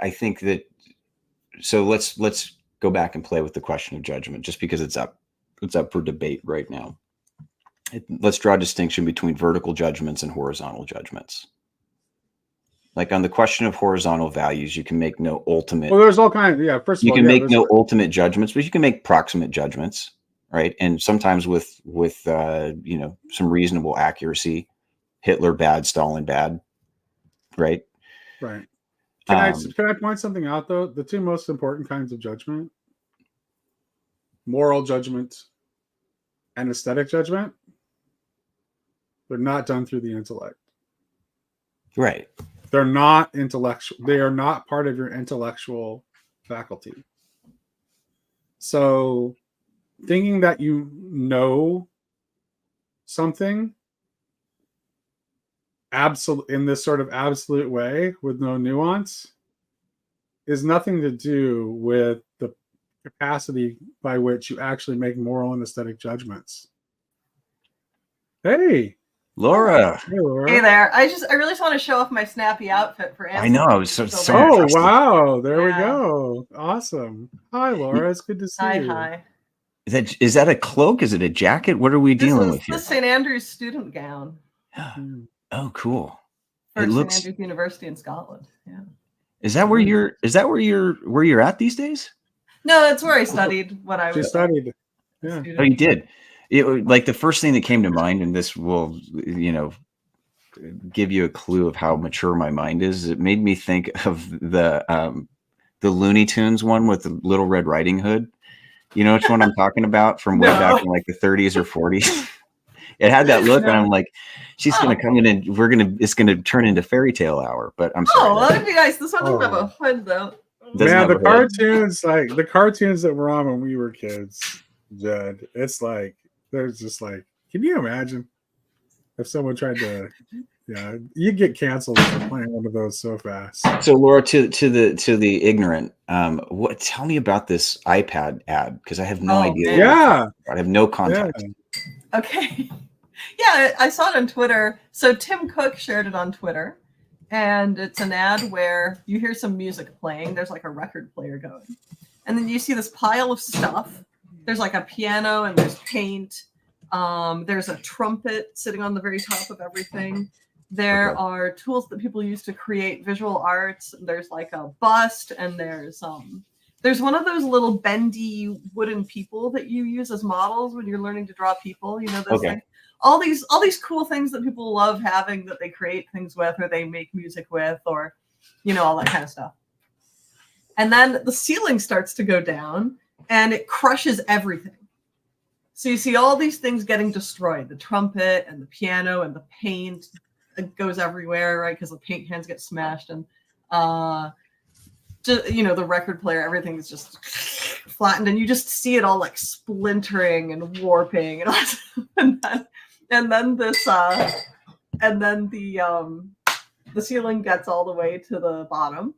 think that, so let's go back and play with the question of judgment, just because it's up for debate right now. Let's draw a distinction between vertical judgments and horizontal judgments. Like on the question of horizontal values, you can make no ultimate. Well, there's all kinds. Yeah, first of all, you can make no ultimate judgments, but you can make proximate judgments, right? And sometimes with some reasonable accuracy. Hitler bad, Stalin bad, right? Right. Can I point something out though? The two most important kinds of judgment: moral judgment and aesthetic judgment. They're not done through the intellect. Right. They're not intellectual. They are not part of your intellectual faculty. So thinking that you know something in this sort of absolute way with no nuance is nothing to do with the capacity by which you actually make moral and aesthetic judgments. Hey, Laura. Hey, Laura. Hey there. I really just want to show off my snappy outfit for I know. I was so Oh, wow. There we go. Awesome. Hi, Laura. It's good to see you. Hi. Is that a cloak? Is it a jacket? What are we dealing with here? This is the St. Andrews student gown. Oh, cool. For St. Andrews University in Scotland. Yeah. Is that where you're at these days? No, that's where I studied when I was. You studied. Yeah. Oh, you did. Like the first thing that came to mind, and this will, give you a clue of how mature my mind is. It made me think of the Looney Tunes one with the Little Red Riding Hood. You know which one I'm talking about from way back in like the 30s or 40s. It had that look, and I'm like, she's gonna come in and it's gonna turn into fairy tale hour. But I'm sorry. Oh, that'd be nice. This one doesn't have a hood though. Man, the cartoons that were on when we were kids, Judd. It's like there's just like, can you imagine if someone tried to? Yeah, you get canceled for playing one of those so fast. So, Laura, to the ignorant, tell me about this iPad ad, because I have no idea. Yeah, I have no context. Yeah. Okay. Yeah, I saw it on Twitter. So Tim Cook shared it on Twitter, And it's an ad where you hear some music playing. There's like a record player going. And then you see this pile of stuff. There's like a piano and there's paint. There's a trumpet sitting on the very top of everything. There are tools that people use to create visual arts. There's like a bust, and there's one of those little bendy wooden people that you use as models when you're learning to draw people. You know, those things. All these cool things that people love having, that they create things with, or they make music with, or, you know, all that kind of stuff. And then the ceiling starts to go down and it crushes everything. So you see all these things getting destroyed, the trumpet and the piano and the paint. It goes everywhere, right? Because the paint cans get smashed, and you know, the record player, everything is just flattened, and you just see it all like splintering and warping, and all that stuff. And then the ceiling gets all the way to the bottom,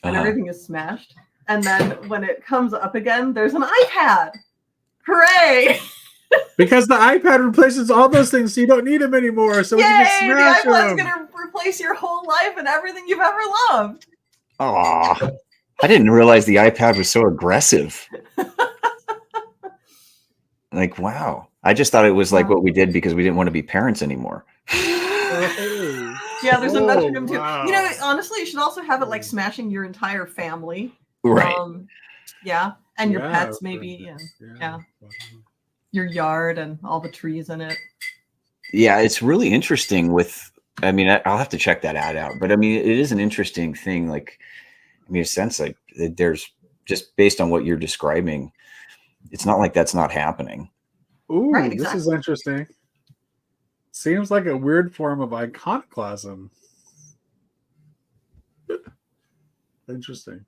and everything is smashed. And then when it comes up again, there's an iPad. Hooray! Because the iPad replaces all those things, so you don't need them anymore. So yay, when you get smashed, the iPad's going to replace your whole life and everything you've ever loved. Aw, I didn't realize the iPad was so aggressive. Like, wow. I just thought it was like what we did because we didn't want to be parents anymore. Yeah, there's a metronome too. Wow. You know, honestly, you should also have it like smashing your entire family. Right. Yeah, and your pets maybe. Yeah. Your yard and all the trees in it. Yeah, it's really interesting I mean, I'll have to check that ad out, but I mean, it is an interesting thing. Like, I mean, a sense like there's, just based on what you're describing, it's not like that's not happening. Ooh, right, exactly. This is interesting. Seems like a weird form of iconoclasm. Interesting.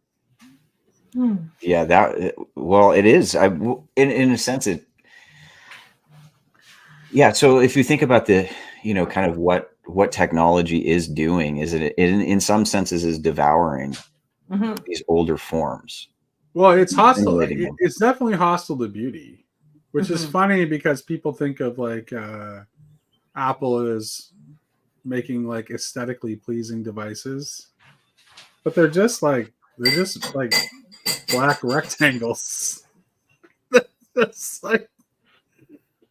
Yeah, it is. In a sense, yeah. So if you think about the, you know, kind of what technology is doing, is it in some senses is devouring these older forms. Well, it's hostile. It's definitely hostile to beauty, which is funny because people think of like Apple as making like aesthetically pleasing devices, but they're just like black rectangles. It's like,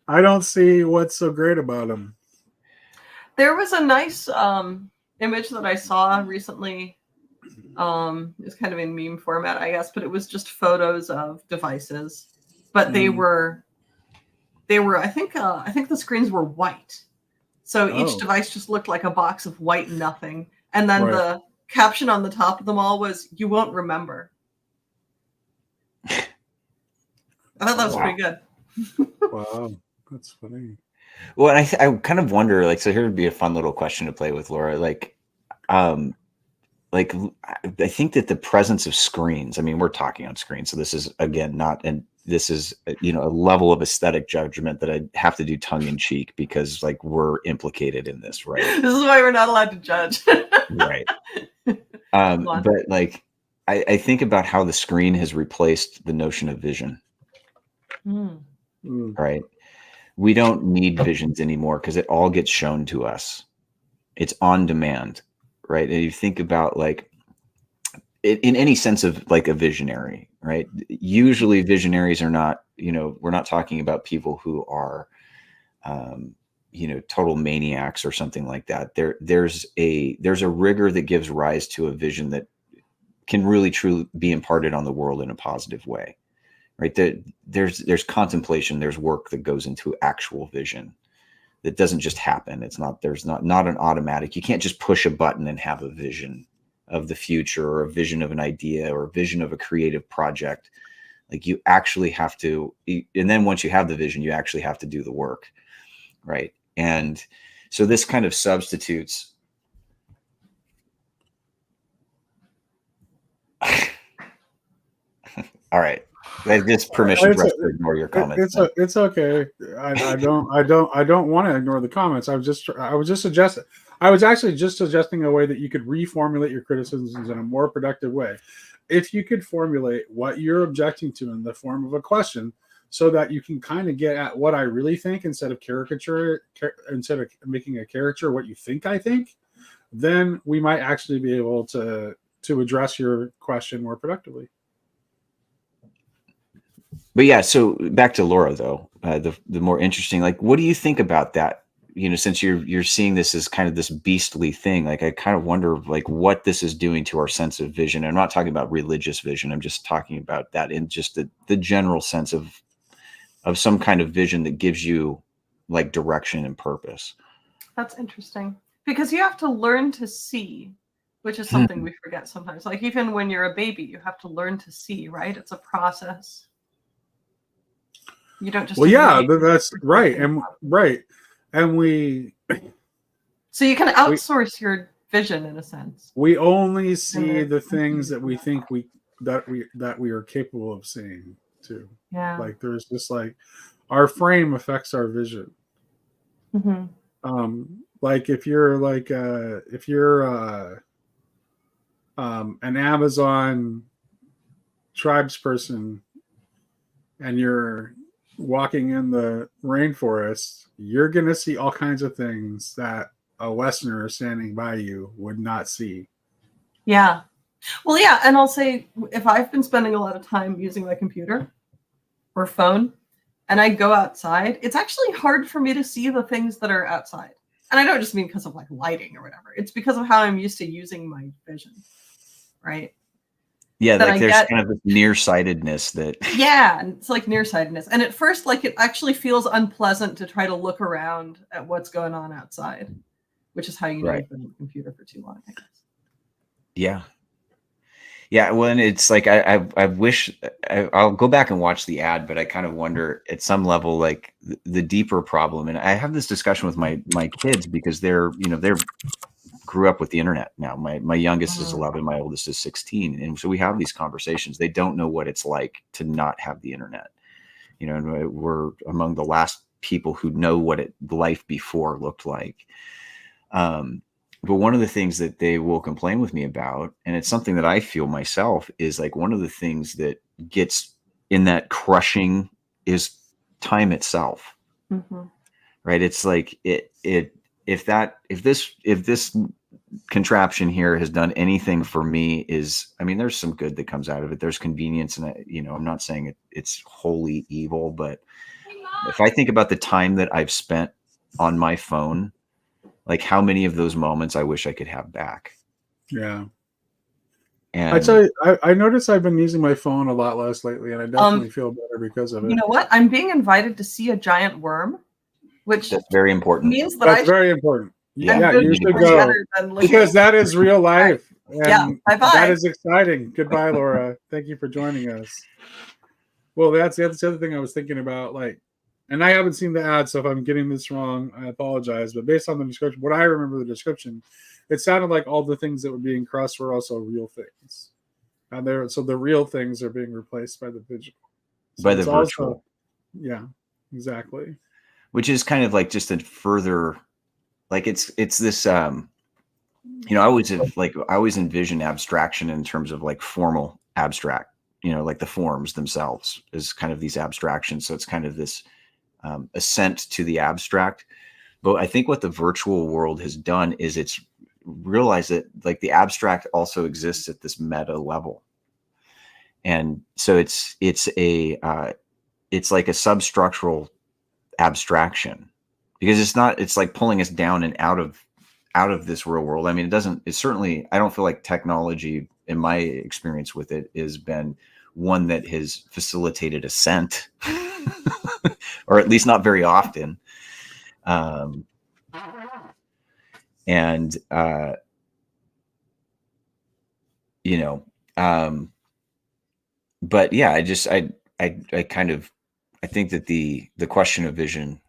I don't see what's so great about them. There was a nice image that I saw recently. It's kind of in meme format, I guess, but it was just photos of devices. But they were I think the screens were white. So each device just looked like a box of white nothing. And then the caption on the top of them all was, "You won't remember." I thought that was pretty good. Wow, that's funny. Well, and I kind of wonder, like, so here would be a fun little question to play with, Laura. Like I think that the presence of screens, I mean, we're talking on screens, so this is, again, this is, you know, a level of aesthetic judgment that I have to do tongue in cheek because, like, we're implicated in this, right? This is why we're not allowed to judge. Right. But like, I think about how the screen has replaced the notion of vision. Right. We don't need visions anymore because it all gets shown to us. It's on demand. Right. And you think about, like, in any sense of like a visionary, right? Usually visionaries are not, you know, we're not talking about people who are, you know, total maniacs or something like that. There's a rigor that gives rise to a vision that can really truly be imparted on the world in a positive way, right? There's contemplation, there's work that goes into actual vision. That doesn't just happen. There's not an automatic. You can't just push a button and have a vision of the future, or a vision of an idea, or a vision of a creative project. Like, you actually have to, and then once you have the vision, you actually have to do the work. Right. And so this kind of substitutes. All right. It's permission for us to ignore your comments. It's okay. I don't want to ignore the comments. I was actually just suggesting a way that you could reformulate your criticisms in a more productive way. If you could formulate what you're objecting to in the form of a question, so that you can kind of get at what I really think instead of making a caricature what you think I think, then we might actually be able to address your question more productively. But yeah, so back to Laura though, the more interesting, like, what do you think about that? You know, since you're seeing this as kind of this beastly thing, like I kind of wonder like what this is doing to our sense of vision. I'm not talking about religious vision. I'm just talking about that in just the general sense of some kind of vision that gives you like direction and purpose. That's interesting because you have to learn to see, which is something we forget sometimes. Like even when you're a baby, you have to learn to see, right? It's a process. You don't just. Well, yeah, that's right, and we. So you can outsource your vision in a sense. We only see the things that we think we are capable of seeing too. Yeah. Like there's just like our frame affects our vision. Mm-hmm. Like if you're an Amazon tribes person and you're walking in the rainforest, you're going to see all kinds of things that a Westerner standing by you would not see. Yeah. Well, yeah. And I'll say, if I've been spending a lot of time using my computer or phone and I go outside, it's actually hard for me to see the things that are outside. And I don't just mean because of like lighting or whatever. It's because of how I'm used to using my vision. Right. Yeah, like there's kind of this nearsightedness that. Yeah, and it's like nearsightedness. And at first, like it actually feels unpleasant to try to look around at what's going on outside, which is how you know you've been on the computer for too long, I guess. Yeah. Yeah, well, and it's like I wish I'll go back and watch the ad, but I kind of wonder at some level like the deeper problem. And I have this discussion with my kids because they're grew up with the internet now. My youngest is 11, my oldest is 16, and so we have these conversations. They don't know what it's like to not have the internet. You know, and we're among the last people who know what life before looked like. But one of the things that they will complain with me about, and it's something that I feel myself, is like one of the things that gets in that crushing is time itself. Mm-hmm. Right? It's like if this contraption here has done anything for me is, I mean, there's some good that comes out of it. There's convenience, and I'm not saying it's wholly evil, but if I think about the time that I've spent on my phone, like how many of those moments I wish I could have back. Yeah. And I tell you, I notice I've been using my phone a lot less lately, and I definitely feel better because of it. You know what? I'm being invited to see a giant worm, which that's very important. Means that that's very important. Yeah, you should go because that is real life. Right. And bye-bye. That is exciting. Goodbye, Laura. Thank you for joining us. Well, that's the other thing I was thinking about, like, and I haven't seen the ad, so if I'm getting this wrong, I apologize. But based on the description, what I remember the description, it sounded like all the things that were being crossed were also real things, and so the real things are being replaced by the digital, by the virtual. Also, yeah, exactly. Which is kind of like just a further, like it's this. I always envision abstraction in terms of like formal abstract. Like the forms themselves is kind of these abstractions. So it's kind of this ascent to the abstract. But I think what the virtual world has done is it's realized that like the abstract also exists at this meta level. And so it's like a substructural abstraction, because it's like pulling us down and out of this real world. I mean, I don't feel like technology in my experience with it has been one that has facilitated ascent, or at least not very often. But yeah, I think that the question of vision,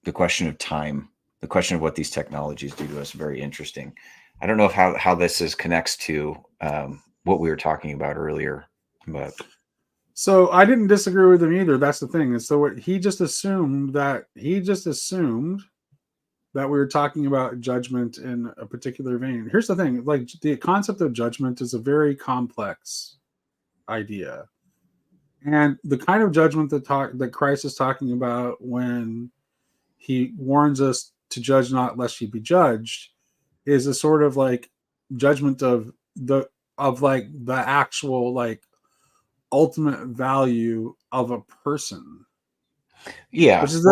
the question of time, the question of what these technologies do to us, very interesting. I don't know how this connects to what we were talking about earlier, but so I didn't disagree with him either. That's the thing. And so he just assumed that we were talking about judgment in a particular vein. Here's the thing: like the concept of judgment is a very complex idea, and the kind of judgment that Christ is talking about when he warns us to judge not lest ye be judged is a sort of like judgment of the actual like ultimate value of a person. Yeah. Which is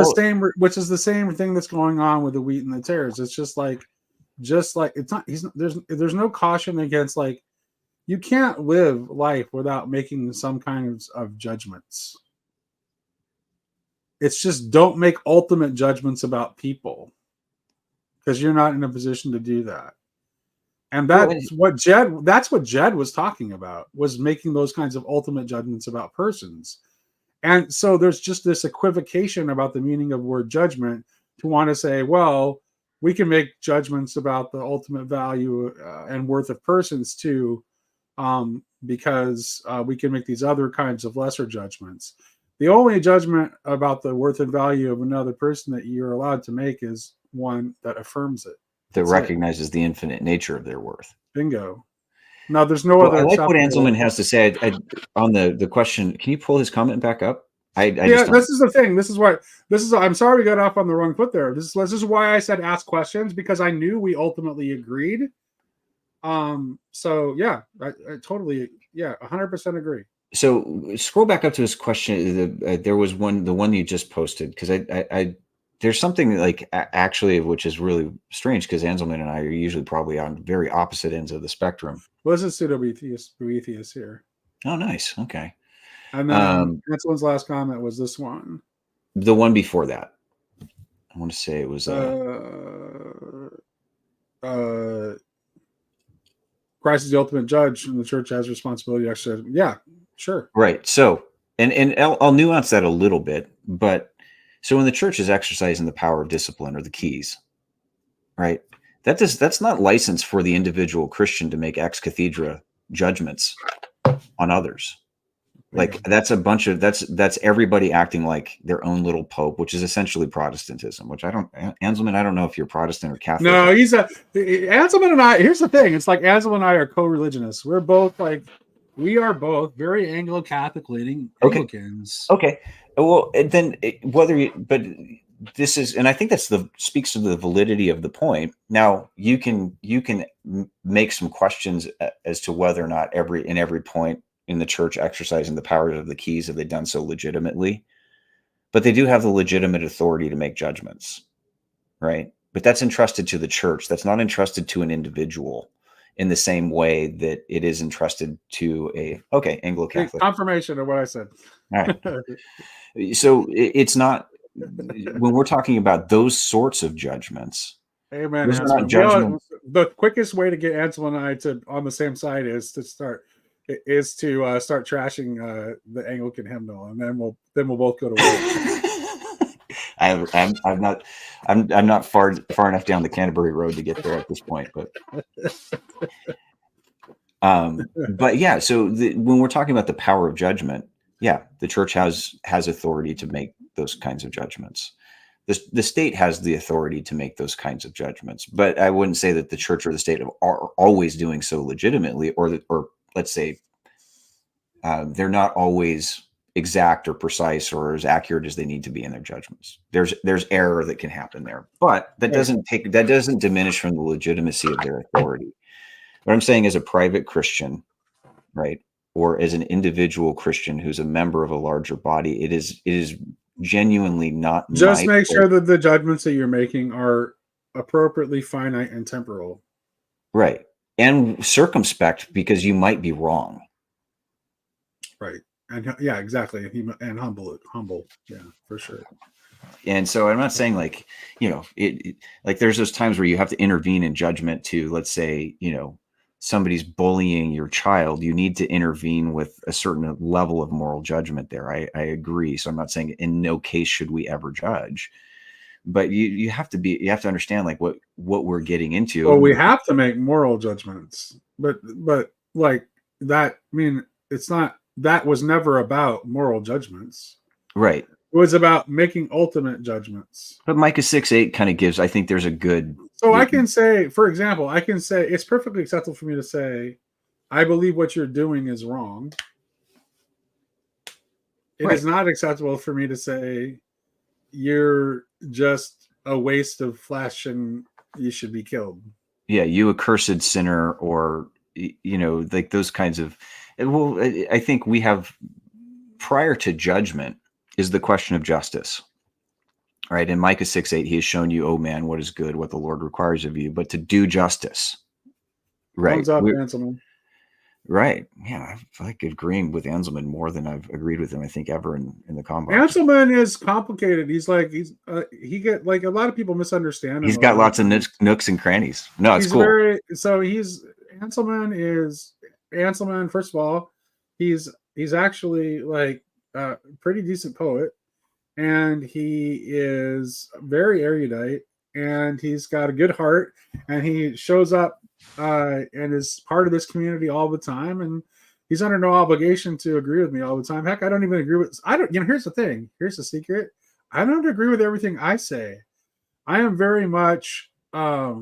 the same thing that's going on with the wheat and the tares. It's just like it's not there's no caution against like you can't live life without making some kinds of judgments. It's just don't make ultimate judgments about people because you're not in a position to do that. And that's what Jed was talking about, was making those kinds of ultimate judgments about persons. And so there's just this equivocation about the meaning of word judgment to want to say, well, we can make judgments about the ultimate value and worth of persons too, because we can make these other kinds of lesser judgments. The only judgment about the worth and value of another person that you're allowed to make is one that affirms it. That recognizes the infinite nature of their worth. Bingo. No, there's no other. I like what Anselman has to say on the question. Can you pull his comment back up? This is the thing. I'm sorry we got off on the wrong foot there. This is why I said ask questions, because I knew we ultimately agreed. So yeah, I totally, 100% agree. So scroll back up to his question. There was the one you just posted, because I there's something like actually which is really strange, because Anselman and I are usually probably on very opposite ends of the spectrum. Well, this is pseudo-Boethius here. Oh, nice. Okay. And then Anselman's last comment was this one. The one before that. I want to say it was Christ is the ultimate judge, and the church has responsibility to exercise. Yeah, sure. Right. So, and I'll nuance that a little bit, but so when the church is exercising the power of discipline, or the keys, right? That's not license for the individual Christian to make ex cathedra judgments on others. Like that's that's everybody acting like their own little pope, which is essentially Protestantism, which Anselman, I don't know if you're Protestant or Catholic. No, Anselman and I, here's the thing. It's like Anselman and I are co-religionists. We are both very Anglo-Catholic leaning Anglicans. Okay. Well, then but this is, and I think speaks to the validity of the point. Now you can make some questions as to whether or not in every point in the church exercising the powers of the keys, have they done so legitimately? But they do have the legitimate authority to make judgments, right? But that's entrusted to the church. That's not entrusted to an individual in the same way that it is entrusted to Anglo-Catholic. Confirmation of what I said. All right. So it's not, when we're talking about those sorts of judgments. Amen. The quickest way to get Ansel and I on the same side is to start trashing the Anglican hymnal, and then we'll both go to war. I'm not far enough down the Canterbury Road to get there at this point, but yeah. So when we're talking about the power of judgment, the church has authority to make those kinds of judgments. The state has the authority to make those kinds of judgments, but I wouldn't say that the church or the state are always doing so legitimately, or let's say they're not always exact or precise or as accurate as they need to be in their judgments. There's error that can happen there, but that doesn't diminish from the legitimacy of their authority. What I'm saying, as a private Christian, right, or as an individual Christian who's a member of a larger body, it is genuinely not. Just make sure that the judgments that you're making are appropriately finite and temporal, right, and circumspect, because you might be wrong. Right. And yeah, exactly. And humble, yeah, for sure. And so I'm not saying like, like there's those times where you have to intervene in judgment to, let's say, somebody's bullying your child. You need to intervene with a certain level of moral judgment there. I agree. So I'm not saying in no case should we ever judge, but you have to understand like what we're getting into. Well, we have to make moral judgments, but like that, I mean, it's not, that was never about moral judgments. Right. It was about making ultimate judgments. But Micah 6:8 kind of gives, I think there's a good. So I can say, for example, it's perfectly acceptable for me to say, I believe what you're doing is wrong. It is not acceptable for me to say you're just a waste of flesh and you should be killed. you accursed sinner, or, like those kinds of, well, I think we have, prior to judgment is the question of justice, right? In Micah 6:8, he has shown you, oh man, what is good, what the Lord requires of you, but to do justice, right? Thumbs up, Anselman. Right. Yeah, I like agreeing with Anselman more than I've agreed with him, I think, ever in the combat. Anselman is complicated. He get like a lot of people misunderstand him. He's got lots of nooks and crannies. No, it's cool. Anselman, first of all, he's actually like a pretty decent poet, and he is very erudite, and he's got a good heart, and he shows up and is part of this community all the time, and he's under no obligation to agree with me all the time. Heck, I don't even agree with. Here's the thing. Here's the secret. I don't agree with everything I say. I am very much. I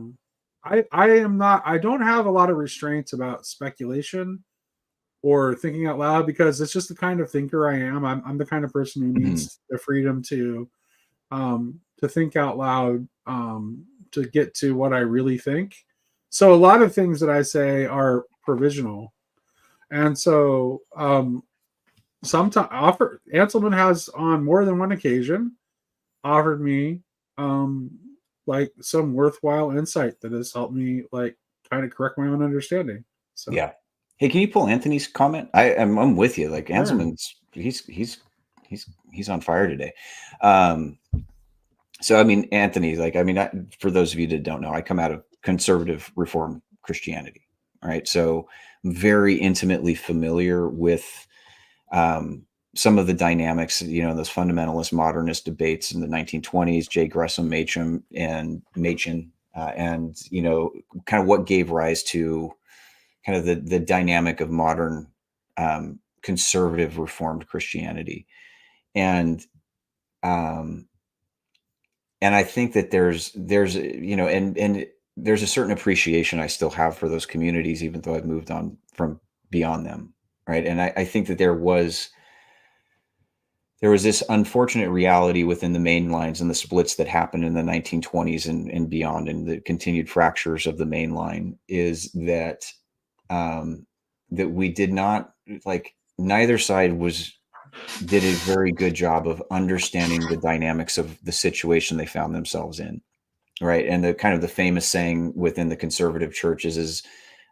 am not. I don't have a lot of restraints about speculation or thinking out loud, because it's just the kind of thinker I am. I'm the kind of person who needs the freedom to think out loud, to get to what I really think. So a lot of things that I say are provisional. And so sometimes Anselman has on more than one occasion offered me like some worthwhile insight that has helped me like kind of correct my own understanding. So yeah. Hey, can you pull Anthony's comment? I'm with you. Like Anselman's, he's on fire today. So I mean, Anthony, like, I mean, for those of you that don't know, I come out of conservative Reformed Christianity, right? So I'm very intimately familiar with some of the dynamics, those fundamentalist modernist debates in the 1920s, J. Gresham Machen, and kind of what gave rise to kind of the dynamic of modern conservative Reformed Christianity. And I think that there's and there's a certain appreciation I still have for those communities, even though I've moved on from beyond them, right? And I think that there was this unfortunate reality within the main lines and the splits that happened in the 1920s and beyond, and the continued fractures of the main line, is that that we did not, like, neither side did a very good job of understanding the dynamics of the situation they found themselves in, right? And the kind of the famous saying within the conservative churches is,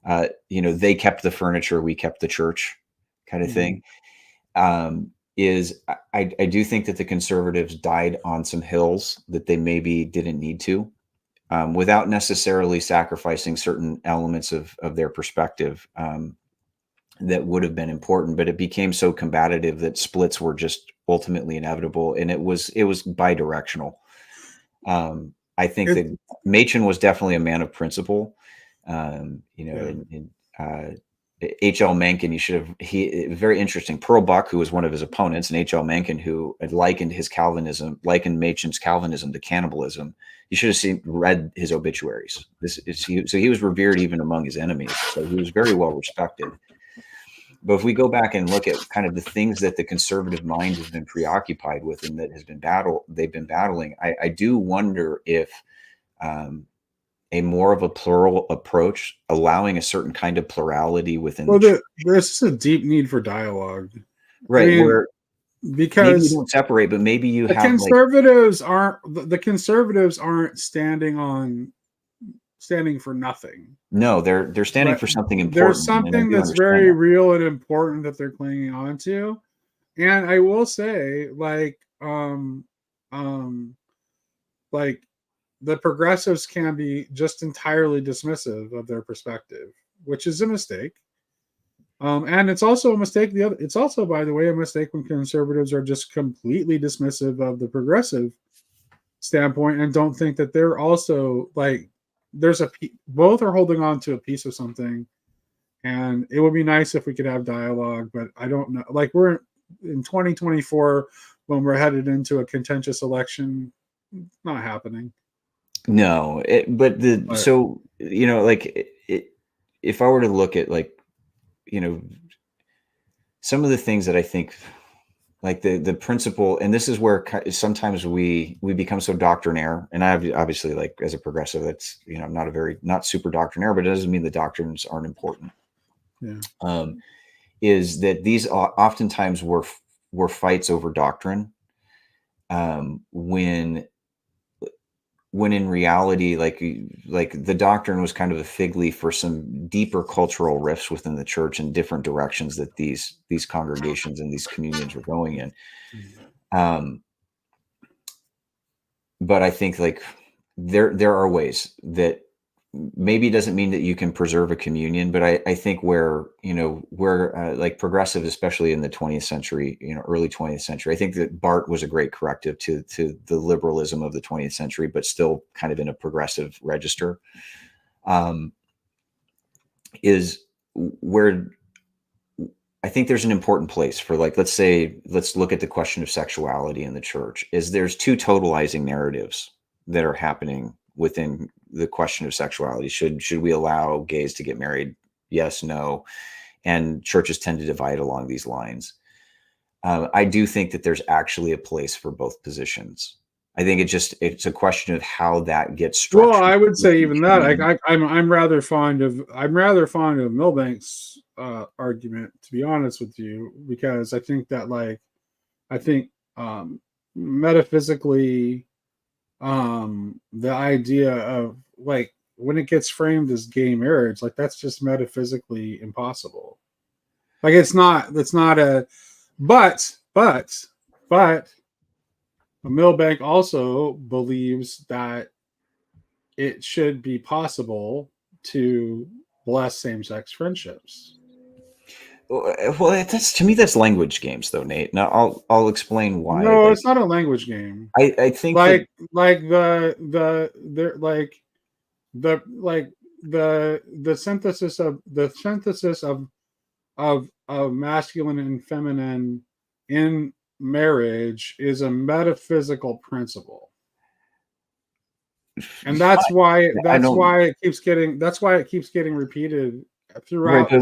they kept the furniture, we kept the church, kind of thing. I do think that the conservatives died on some hills that they maybe didn't need to, without necessarily sacrificing certain elements of their perspective that would have been important, but it became so combative that splits were just ultimately inevitable, and it was bidirectional. I think that Machen was definitely a man of principle. H.L. Mencken, very interesting. Pearl Buck, who was one of his opponents, and H.L. Mencken, who had likened Machen's Calvinism to cannibalism. You should have read his obituaries. So he was revered even among his enemies. So he was very well respected. But if we go back and look at kind of the things that the conservative mind has been preoccupied with and that they've been battling, I do wonder if a more of a plural approach, allowing a certain kind of plurality within there's a deep need for dialogue, right? Because maybe you don't separate, but maybe you have the conservatives aren't standing for nothing. No, they're standing for something important. There's something that's very real and important that they're clinging on to. And I will say, like the progressives can be just entirely dismissive of their perspective, which is a mistake. And it's also a mistake. It's also, by the way, a mistake when conservatives are just completely dismissive of the progressive standpoint and don't think that they're also like both are holding on to a piece of something. And it would be nice if we could have dialogue, but I don't know. Like, we're in 2024 when we're headed into a contentious election. Not happening. No, if I were to look at, like, some of the things that I think like the principle, and this is where sometimes we become so doctrinaire, and I obviously, like, as a progressive, that's, I'm not super doctrinaire, but it doesn't mean the doctrines aren't important. Yeah. Is that these oftentimes were fights over doctrine, when in reality, like the doctrine was kind of a fig leaf for some deeper cultural rifts within the church and different directions that these congregations and these communions were going in. But I think, like, there are ways that maybe it doesn't mean that you can preserve a communion, but I think where like progressive, especially in the 20th century, early 20th century, I think that Barth was a great corrective to the liberalism of the 20th century, but still kind of in a progressive register, is where I think there's an important place for, like, let's look at the question of sexuality in the church. Is there's two totalizing narratives that are happening within the question of sexuality. Should we allow gays to get married? Yes, no. And churches tend to divide along these lines. I do think that there's actually a place for both positions. I think it's a question of how that gets structured. Well, I would say even that I'm rather fond of Milbank's argument, to be honest with you, because I think that metaphysically, the idea of, like, when it gets framed as gay marriage, like, that's just metaphysically impossible. Like, it's not a, but Milbank also believes that it should be possible to bless same-sex friendships. Well, to me, that's language games, though, Nate. Now I'll explain why. No, it's not a language game. I think the synthesis of masculine and feminine in marriage is a metaphysical principle, and that's why it keeps getting repeated throughout. Right,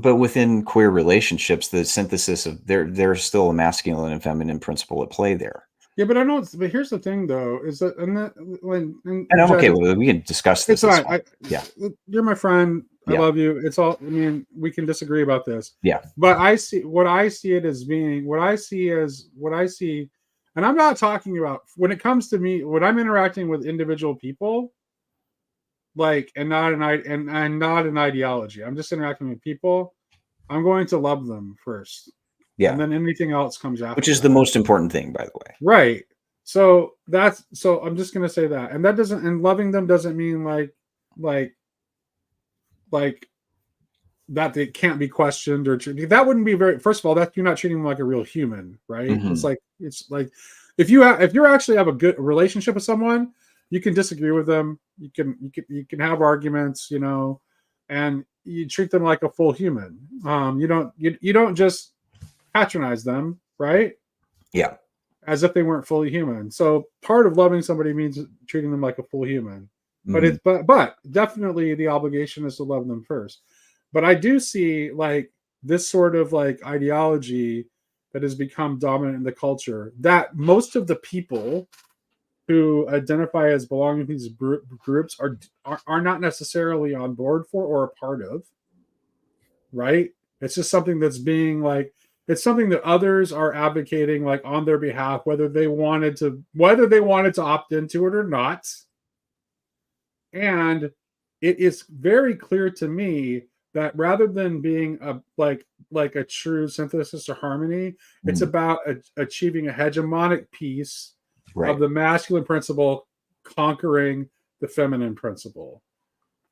but within queer relationships, the synthesis of there's still a masculine and feminine principle at play there. Yeah, but I know. But here's the thing, though, is that and I'm okay with it. We can discuss this. It's fine. Yeah, you're my friend. I love you. It's all. I mean, we can disagree about this. Yeah. But I see it as being what I see, and I'm not talking about when it comes to me when I'm interacting with individual people, like, and not an ideology. I'm just interacting with people. I'm going to love them first. Yeah. And then anything else comes after. Which is the most important thing, by the way. Right. So I'm just going to say that. And loving them doesn't mean like that they can't be questioned or treated. That wouldn't be first of all, that you're not treating them like a real human, right? Mm-hmm. It's like if you actually have a good relationship with someone, you can disagree with them. You can have arguments, and you treat them like a full human. You don't just patronize them, right? Yeah. As if they weren't fully human. So part of loving somebody means treating them like a full human. Mm-hmm. But definitely the obligation is to love them first. But I do see, like, this sort of, like, ideology that has become dominant in the culture, that most of the people who identify as belonging to these groups are not necessarily on board for or a part of, right? It's just something that's being, like, it's something that others are advocating, like, on their behalf, whether they wanted to opt into it or not. And it is very clear to me that rather than being a true synthesis or harmony, it's about achieving a hegemonic piece of the masculine principle conquering the feminine principle.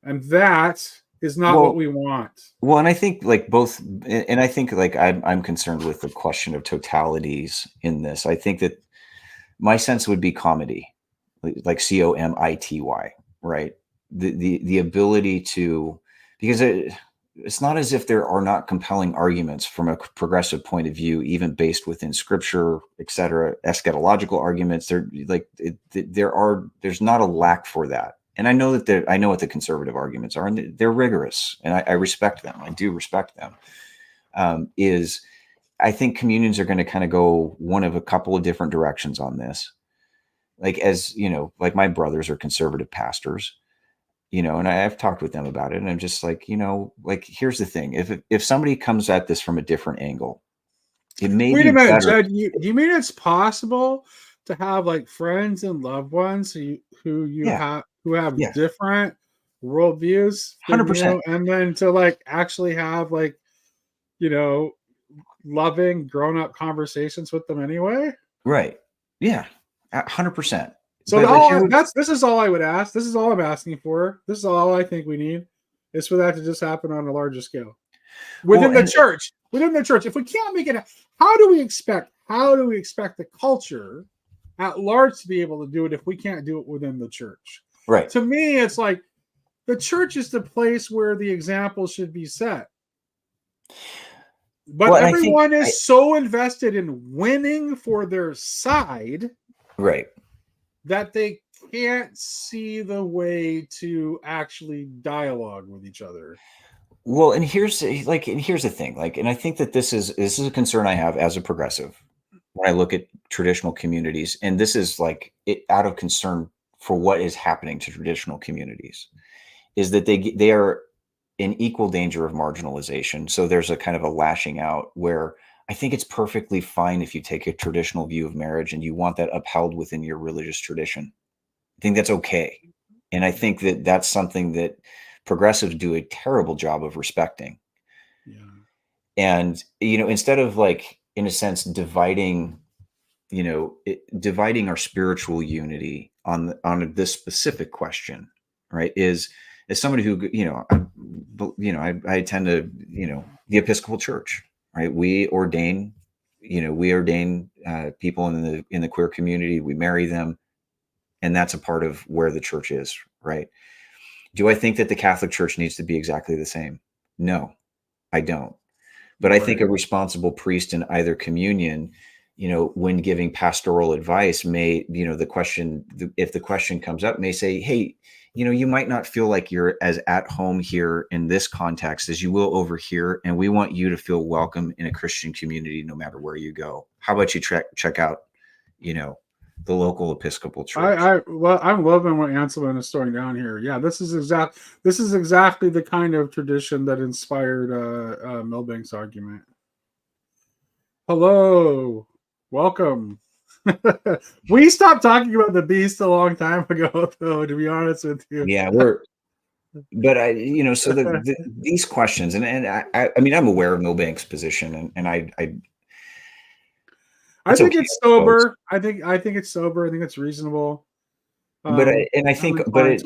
And that is not what we want. Well, and I think, like, both, and I think, like, I'm concerned with the question of totalities in this. I think that my sense would be comity, like comity, right? The ability to, because it's not as if there are not compelling arguments from a progressive point of view, even based within scripture, etc., eschatological arguments. There's not a lack for that. And I know what the conservative arguments are, and they're rigorous, and I respect them. I do respect them. I think communions are going to kind of go one of a couple of different directions on this. Like, as you know, like my brothers are conservative pastors, and I've talked with them about it, and I'm just like, like, here's the thing: if somebody comes at this from a different angle, it may Wait be a minute, better. Jed. You mean it's possible to have like friends and loved ones who Yeah, have yeah, different worldviews than 100%. you, and then to like actually have like you know loving grown up conversations with them anyway? Right. Yeah, 100%. So But here we, this is all I would ask. This is all I'm asking for. This is all I think we need is for that to just happen on a larger scale well, within the church. Within the church, if we can't make it, how do we expect the culture at large to be able to do it if we can't do it within the church? right. To me, it's like the church is the place where the example should be set. But Well, and everyone is so invested in winning for their side, right, that they can't see the way to actually dialogue with each other. well, and here's the thing, like, and I think that this is a concern I have as a progressive when I look at traditional communities, and this is like it out of concern for what is happening to traditional communities, is that they are in equal danger of marginalization. So there's a kind of a lashing out where I think it's perfectly fine if you take a traditional view of marriage and you want that upheld within your religious tradition. I think that's okay. And I think that that's something that progressives do a terrible job of respecting. Yeah. And, instead of like, in a sense, dividing our spiritual unity on this specific question, right, is as somebody who I attend the Episcopal Church, right? We ordain people in the queer community. We marry them, and that's a part of where the church is, right? Do I think that the Catholic Church needs to be exactly the same? No, I don't. But I think a responsible priest in either communion, when giving pastoral advice, may, if the question comes up, may say, hey, you might not feel like you're as at home here in this context as you will over here. And we want you to feel welcome in a Christian community, no matter where you go. How about you check out, the local Episcopal Church? I'm loving what Anselm is throwing down here. Yeah, this is exactly the kind of tradition that inspired Milbank's argument. Hello, welcome. We stopped talking about the beast a long time ago, though, to be honest with you. Yeah, but so these questions, and I mean, I'm aware of Milbank's position, and I think it's sober. I think it's sober. I think it's reasonable. But I think, because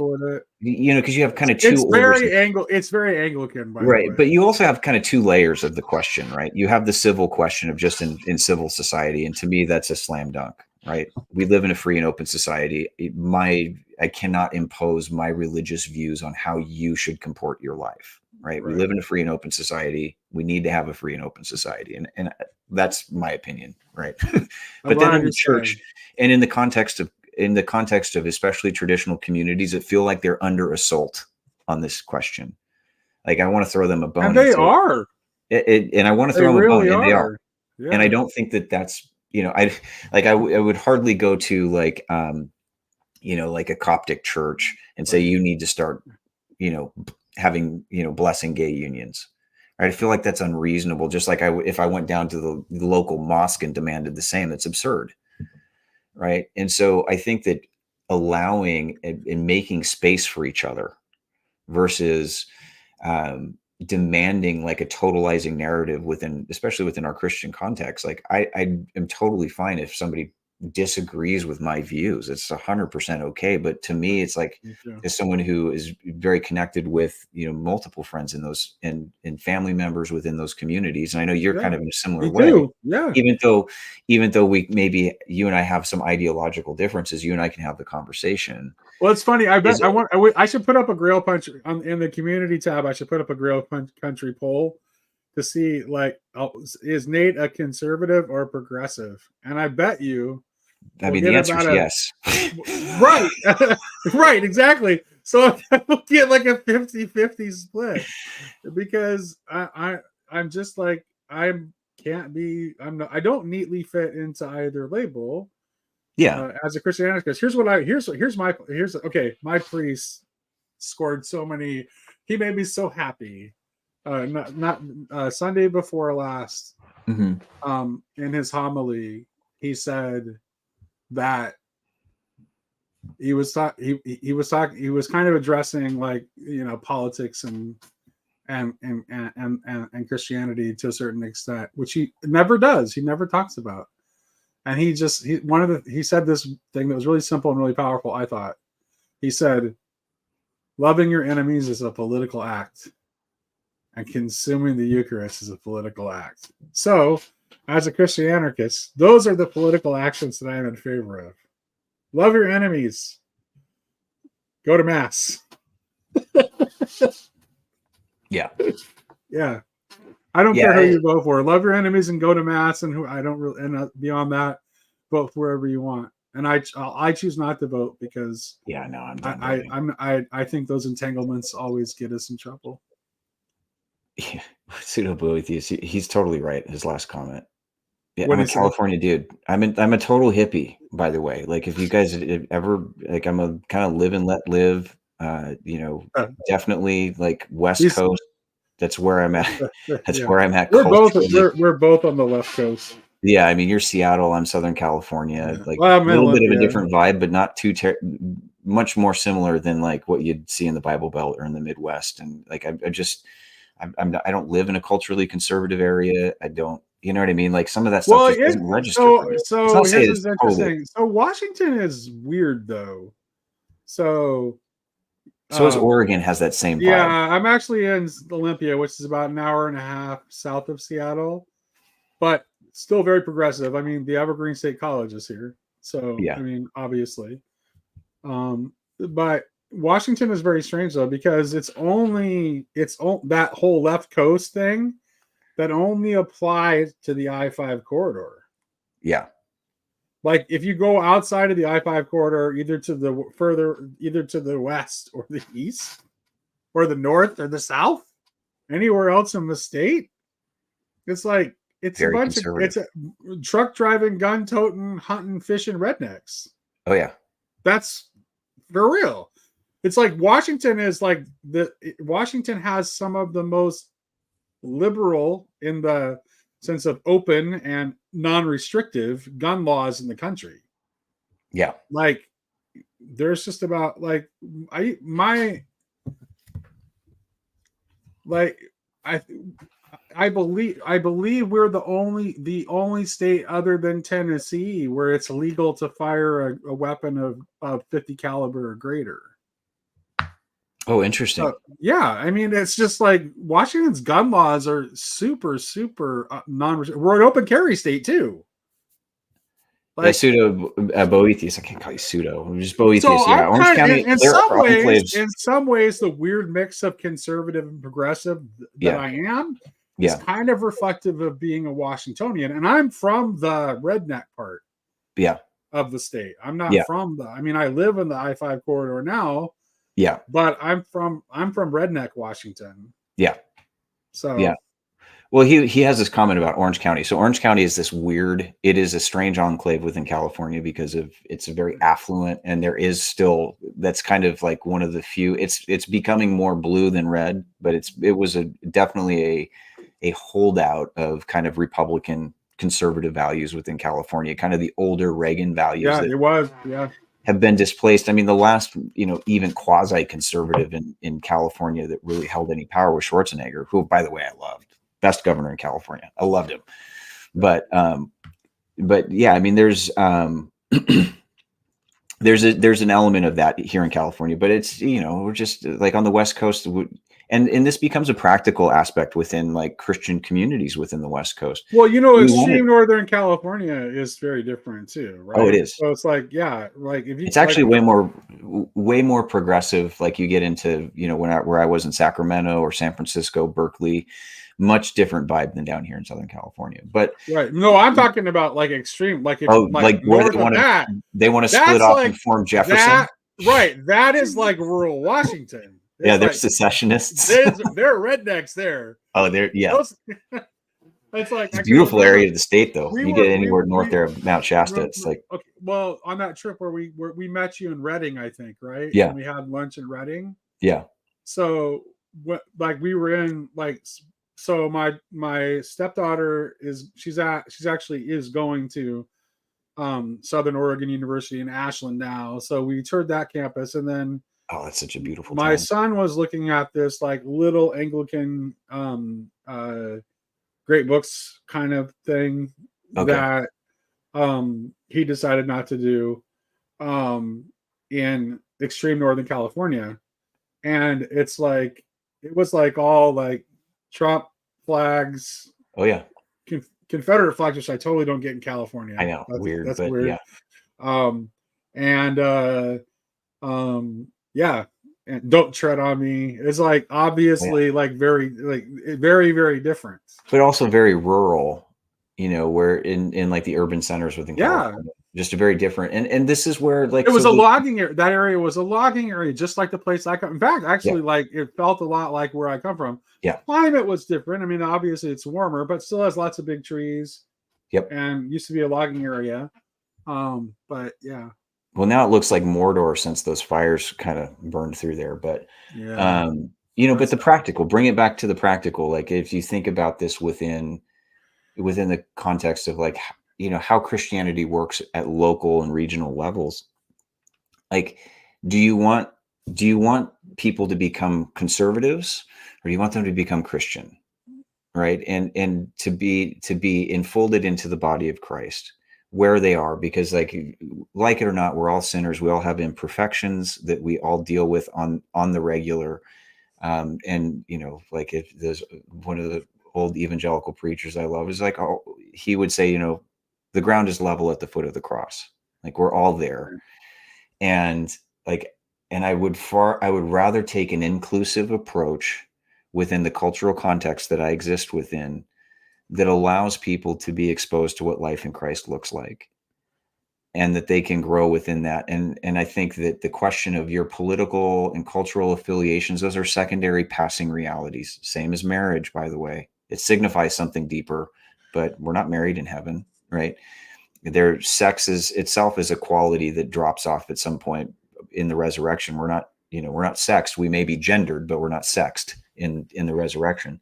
you have kind of two. It's very Anglican, by right? the way. But you also have kind of two layers of the question, right? You have the civil question of just in civil society, and to me, that's a slam dunk, right? We live in a free and open society. I cannot impose my religious views on how you should comport your life, right? We live in a free and open society. We need to have a free and open society, and that's my opinion, right? But then in the church, and in the context of especially traditional communities that feel like they're under assault on this question, like I want to throw them a bone, and they are, and I want to throw them a bone, and they are, yeah. And I don't think that that's I would hardly go to like like a Coptic church and say you need to start having blessing gay unions. Right? I feel like that's unreasonable. Just like if I went down to the local mosque and demanded the same, that's absurd. Right. And so I think that allowing and making space for each other versus demanding like a totalizing narrative especially within our Christian context. Like I am totally fine if somebody disagrees with my views. It's 100% okay. But to me, it's like, as someone who is very connected with, multiple friends in those and family members within those communities. And I know you're kind of in a similar way. Yeah. Even though we maybe you and I have some ideological differences, you and I can have the conversation. Well, it's funny. I should put up a Grail Punch in the community tab. I should put up a Grail Country poll to see, like, is Nate a conservative or a progressive? And I bet you, the answer is yes. Right, right, exactly. So we'll get like a 50-50 split, because I'm just like, I'm can't be. I don't neatly fit into either label. Yeah. As a Christian anarchist, my priest scored so many. He made me so happy. Not Sunday before last. Mm-hmm. In his homily, he said that he was kind of addressing like politics and Christianity to a certain extent, which he never does. He never talks about. And he said this thing that was really simple and really powerful. I thought he said, "Loving your enemies is a political act, and consuming the Eucharist is a political act." So, as a Christian anarchist, those are the political actions that I am in favor of. Love your enemies. Go to mass. Yeah. Yeah. I don't care who you vote for. Love your enemies and go to mass. And beyond that, vote for wherever you want. And I choose not to vote because I think those entanglements always get us in trouble. Yeah, pseudo Boethius, he's totally right. His last comment. Yeah, I'm a California dude. I'm a total hippie, by the way. Like, if you guys ever like, I'm a kind of live and let live. Definitely like West Coast. That's where I'm at. That's where I'm at. We're both on the left coast. Yeah, I mean, you're Seattle. I'm Southern California. Yeah. Like a little bit of a different vibe, but not too much more similar than like what you'd see in the Bible Belt or in the Midwest. And like, I don't live in a culturally conservative area. I don't, you know what I mean? Like, some of that stuff just doesn't register. So here's what's interesting. So Washington is weird though. So is Oregon, has that same vibe. Yeah, I'm actually in Olympia, which is about an hour and a half south of Seattle, but still very progressive. I mean, the Evergreen State College is here. So, yeah. I mean, obviously. But Washington is very strange though, because it's that whole left coast thing that only applies to the I-5 corridor. Yeah. Like, if you go outside of the I-5 corridor, either to the west or the east or the north or the south, anywhere else in the state, it's like it's a truck driving, gun toting, hunting, fishing rednecks. Oh yeah, that's for real. It's like Washington has some of the most liberal, in the sense of open and non-restrictive, gun laws in the country. Yeah. Like, there's just about like I believe we're the only state other than Tennessee where it's legal to fire a weapon of 50 caliber or greater. Oh, interesting. Yeah, I mean, it's just like Washington's gun laws are super, super non-restrictive. We're an open carry state too. Like pseudo Boethius, I can't call you pseudo. I'm just Boethius. So yeah, Orange County. In some ways, the weird mix of conservative and progressive that I am is kind of reflective of being a Washingtonian, and I'm from the redneck part. Yeah. Of the state. I'm not from the. I mean, I live in the I-5 corridor now. Yeah, but I'm from redneck Washington. Yeah. So yeah. Well, he has this comment about Orange County. So Orange County is this weird. It is a strange enclave within California because it's very affluent, and there is still, that's kind of like one of the few. It's becoming more blue than red, but it was definitely a holdout of kind of Republican conservative values within California, kind of the older Reagan values. Yeah, it was. Yeah. Have been displaced. I mean, the last, even quasi-conservative in California that really held any power was Schwarzenegger, who, by the way, I loved. Best governor in California. I loved him. But yeah, I mean, there's there's an element of that here in California, but it's, we're just like on the West Coast, and this becomes a practical aspect within like Christian communities within the West Coast. Well, extreme Northern California is very different too, right? Oh, it is. So it's like, yeah, like if you, it's actually way more progressive. Like you get into, where I was in Sacramento or San Francisco, Berkeley, much different vibe than down here in Southern California. But right, no, I'm talking about like extreme, like if, like where they want to split off and form Jefferson. That is like rural Washington. They're secessionists. They're rednecks there. Oh, they're It's like It's I a can beautiful remember area of the state, though. we You get were anywhere north there of Mount Shasta, we it's like, okay. Well, on that trip where we met you in Reading, I think, right? yeah, And we had lunch in Reading. yeah. So what, like we were in like, so my stepdaughter she's actually is going to Southern Oregon University in Ashland now. So we toured that campus, and then Oh, that's such a beautiful my town. son was looking at this like little Anglican great books kind of thing Okay. that he decided not to do um in extreme Northern California. And it's like it was like all like Trump flags, Oh, yeah. Confederate flags, which I totally don't get in California. I know. Weird, That's but weird. yeah. Um, and yeah, and don't tread on me. It's like Yeah. obviously like very very different. But also very rural, where in like the urban centers within Yeah, California, just a very different. And this is where like, it was so a logging area. That area was a logging area, just like the place I come. In fact, yeah, actually, like it felt a lot like where I come from. yeah, Climate was different. I mean, obviously it's warmer, but still has lots of big trees yep. and used to be a logging area. But yeah, Well, now it looks like Mordor since those fires kind of burned through there. But yeah, but the that's practical, bring it back to the practical. Like if you think about this within the context of like, how Christianity works at local and regional levels. Like, do you want people to become conservatives, or do you want them to become Christian? Right. And to be enfolded into the body of Christ where they are, because like it or not, we're all sinners. We all have imperfections that we all deal with on the regular. And like if there's one of the old evangelical preachers I love is like, oh, he would say, the ground is level at the foot of the cross. Like we're all there. And like, and I would rather take an inclusive approach within the cultural context that I exist within, that allows people to be exposed to what life in Christ looks like, and that they can grow within that. And I think that the question of your political and cultural affiliations, those are secondary passing realities. Same as marriage, by the way. It signifies something deeper, but we're not married in heaven, right? Their sex itself is a quality that drops off at some point in the resurrection. We're not sexed. We may be gendered, but we're not sexed in the resurrection.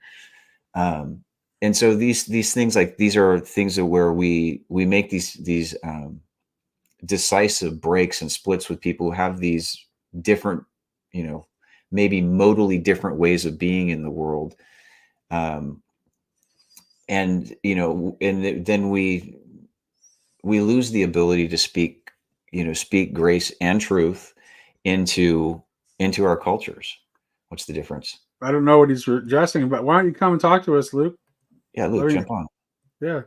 And so these things, like these are things that where we make these decisive breaks and splits with people who have these different, maybe modally different ways of being in the world. And then we lose the ability to speak grace and truth into our cultures. What's the difference? I don't know what he's addressing, but why don't you come and talk to us, Luke? Yeah, Luke, jump on. Yeah,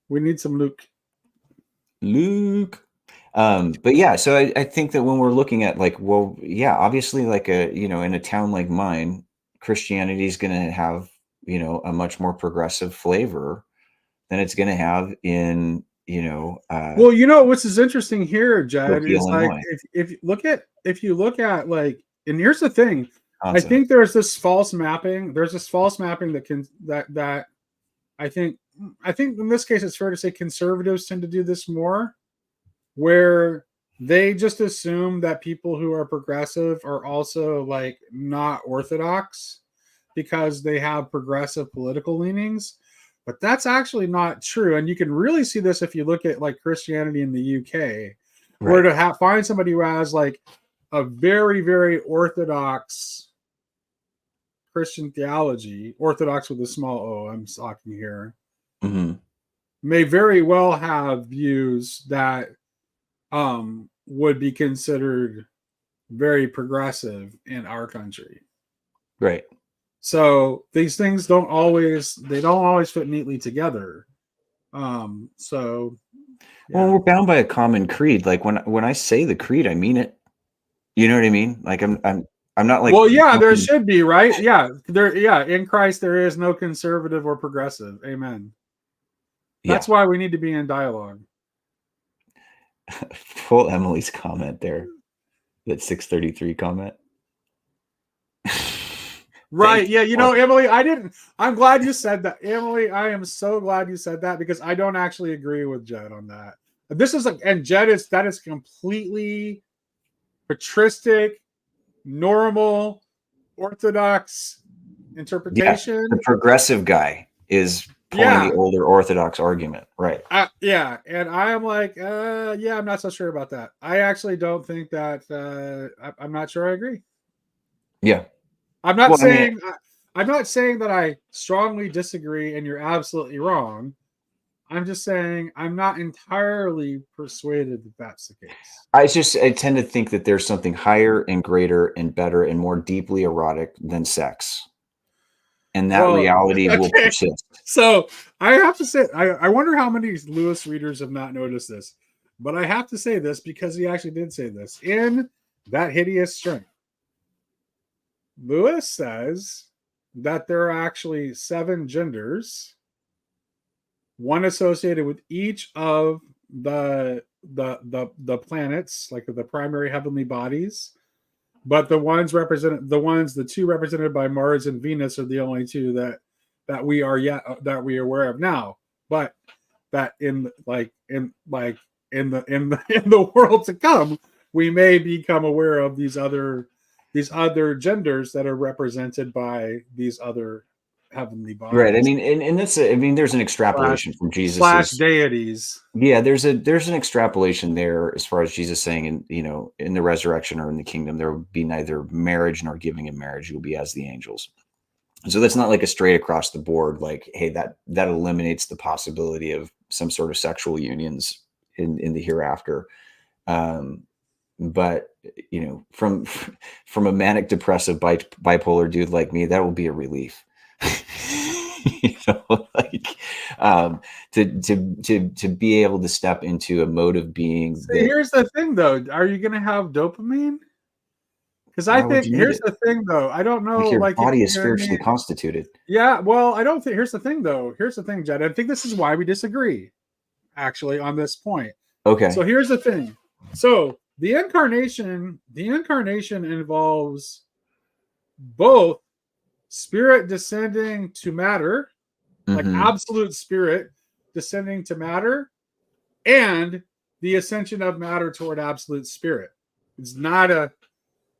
we need some Luke. But yeah, so I think that when we're looking at like, well, yeah, obviously like in a town like mine, Christianity is going to have, a much more progressive flavor than it's going to have in, well, what's is interesting here, Jed, is like Illinois. if you look at like, and here's the thing, I Awesome. think there's this false mapping. There's this false mapping that I think in this case it's fair to say conservatives tend to do this more, where they just assume that people who are progressive are also like not orthodox because they have progressive political leanings. But that's actually not true. And you can really see this if you look at like Christianity in the UK, where to find somebody who has like a very, very orthodox Christian theology, orthodox with a small o, I'm talking here, may very well have views that would be considered very progressive in our country. Right. So these things don't always fit neatly together. So yeah. Well, we're bound by a common creed. Like when I say the creed, I mean it. You know what I mean? Like I'm not like, well, yeah, there should be, right? Yeah, in Christ there is no conservative or progressive. Amen. That's why we need to be in dialogue. Full Emily's comment there. That 633 comment. Right. Yeah. You know, Emily, I'm glad you said that. Emily, I am so glad you said that because I don't actually agree with Jed on that. That is completely patristic, normal, orthodox interpretation. The progressive guy is pulling the older Orthodox argument, right? Yeah, and I am like, yeah, I'm not so sure about that. I actually don't think that. I'm not sure I agree. Yeah, I'm not saying. I'm not saying that I strongly disagree, and you're absolutely wrong. I'm just saying I'm not entirely persuaded that that's the case. I tend to think that there's something higher and greater and better and more deeply erotic than sex. And that reality will persist. So I have to say, I wonder how many Lewis readers have not noticed this, but I have to say this because he actually did say this in That Hideous String. Lewis says that there are actually 7 genders, one associated with each of the planets, like the primary heavenly bodies. But the 2 represented by Mars and Venus are the only 2 that we are aware of now. But that in the world to come, we may become aware of these other genders that are represented by these other heavenly bodies. Right. I mean, and that's there's an extrapolation from Jesus deities. Yeah, there's an extrapolation there as far as Jesus saying, in the resurrection or in the kingdom, there will be neither marriage nor giving in marriage. You'll be as the angels. And so that's not like a straight across the board, like, hey, that eliminates the possibility of some sort of sexual unions in the hereafter. But from a manic depressive bipolar dude like me, that will be a relief. To be able to step into a mode of being. Here's the thing, though. Are you going to have dopamine? Because I think here's the thing, though. I don't know. Your body is spiritually constituted. Yeah. Well, I don't think. Here's the thing, though. Here's the thing, Jed. I think this is why we disagree, actually, on this point. Okay. So here's the thing. So the incarnation involves both spirit descending to matter, like absolute spirit descending to matter, and the ascension of matter toward absolute spirit. It's not a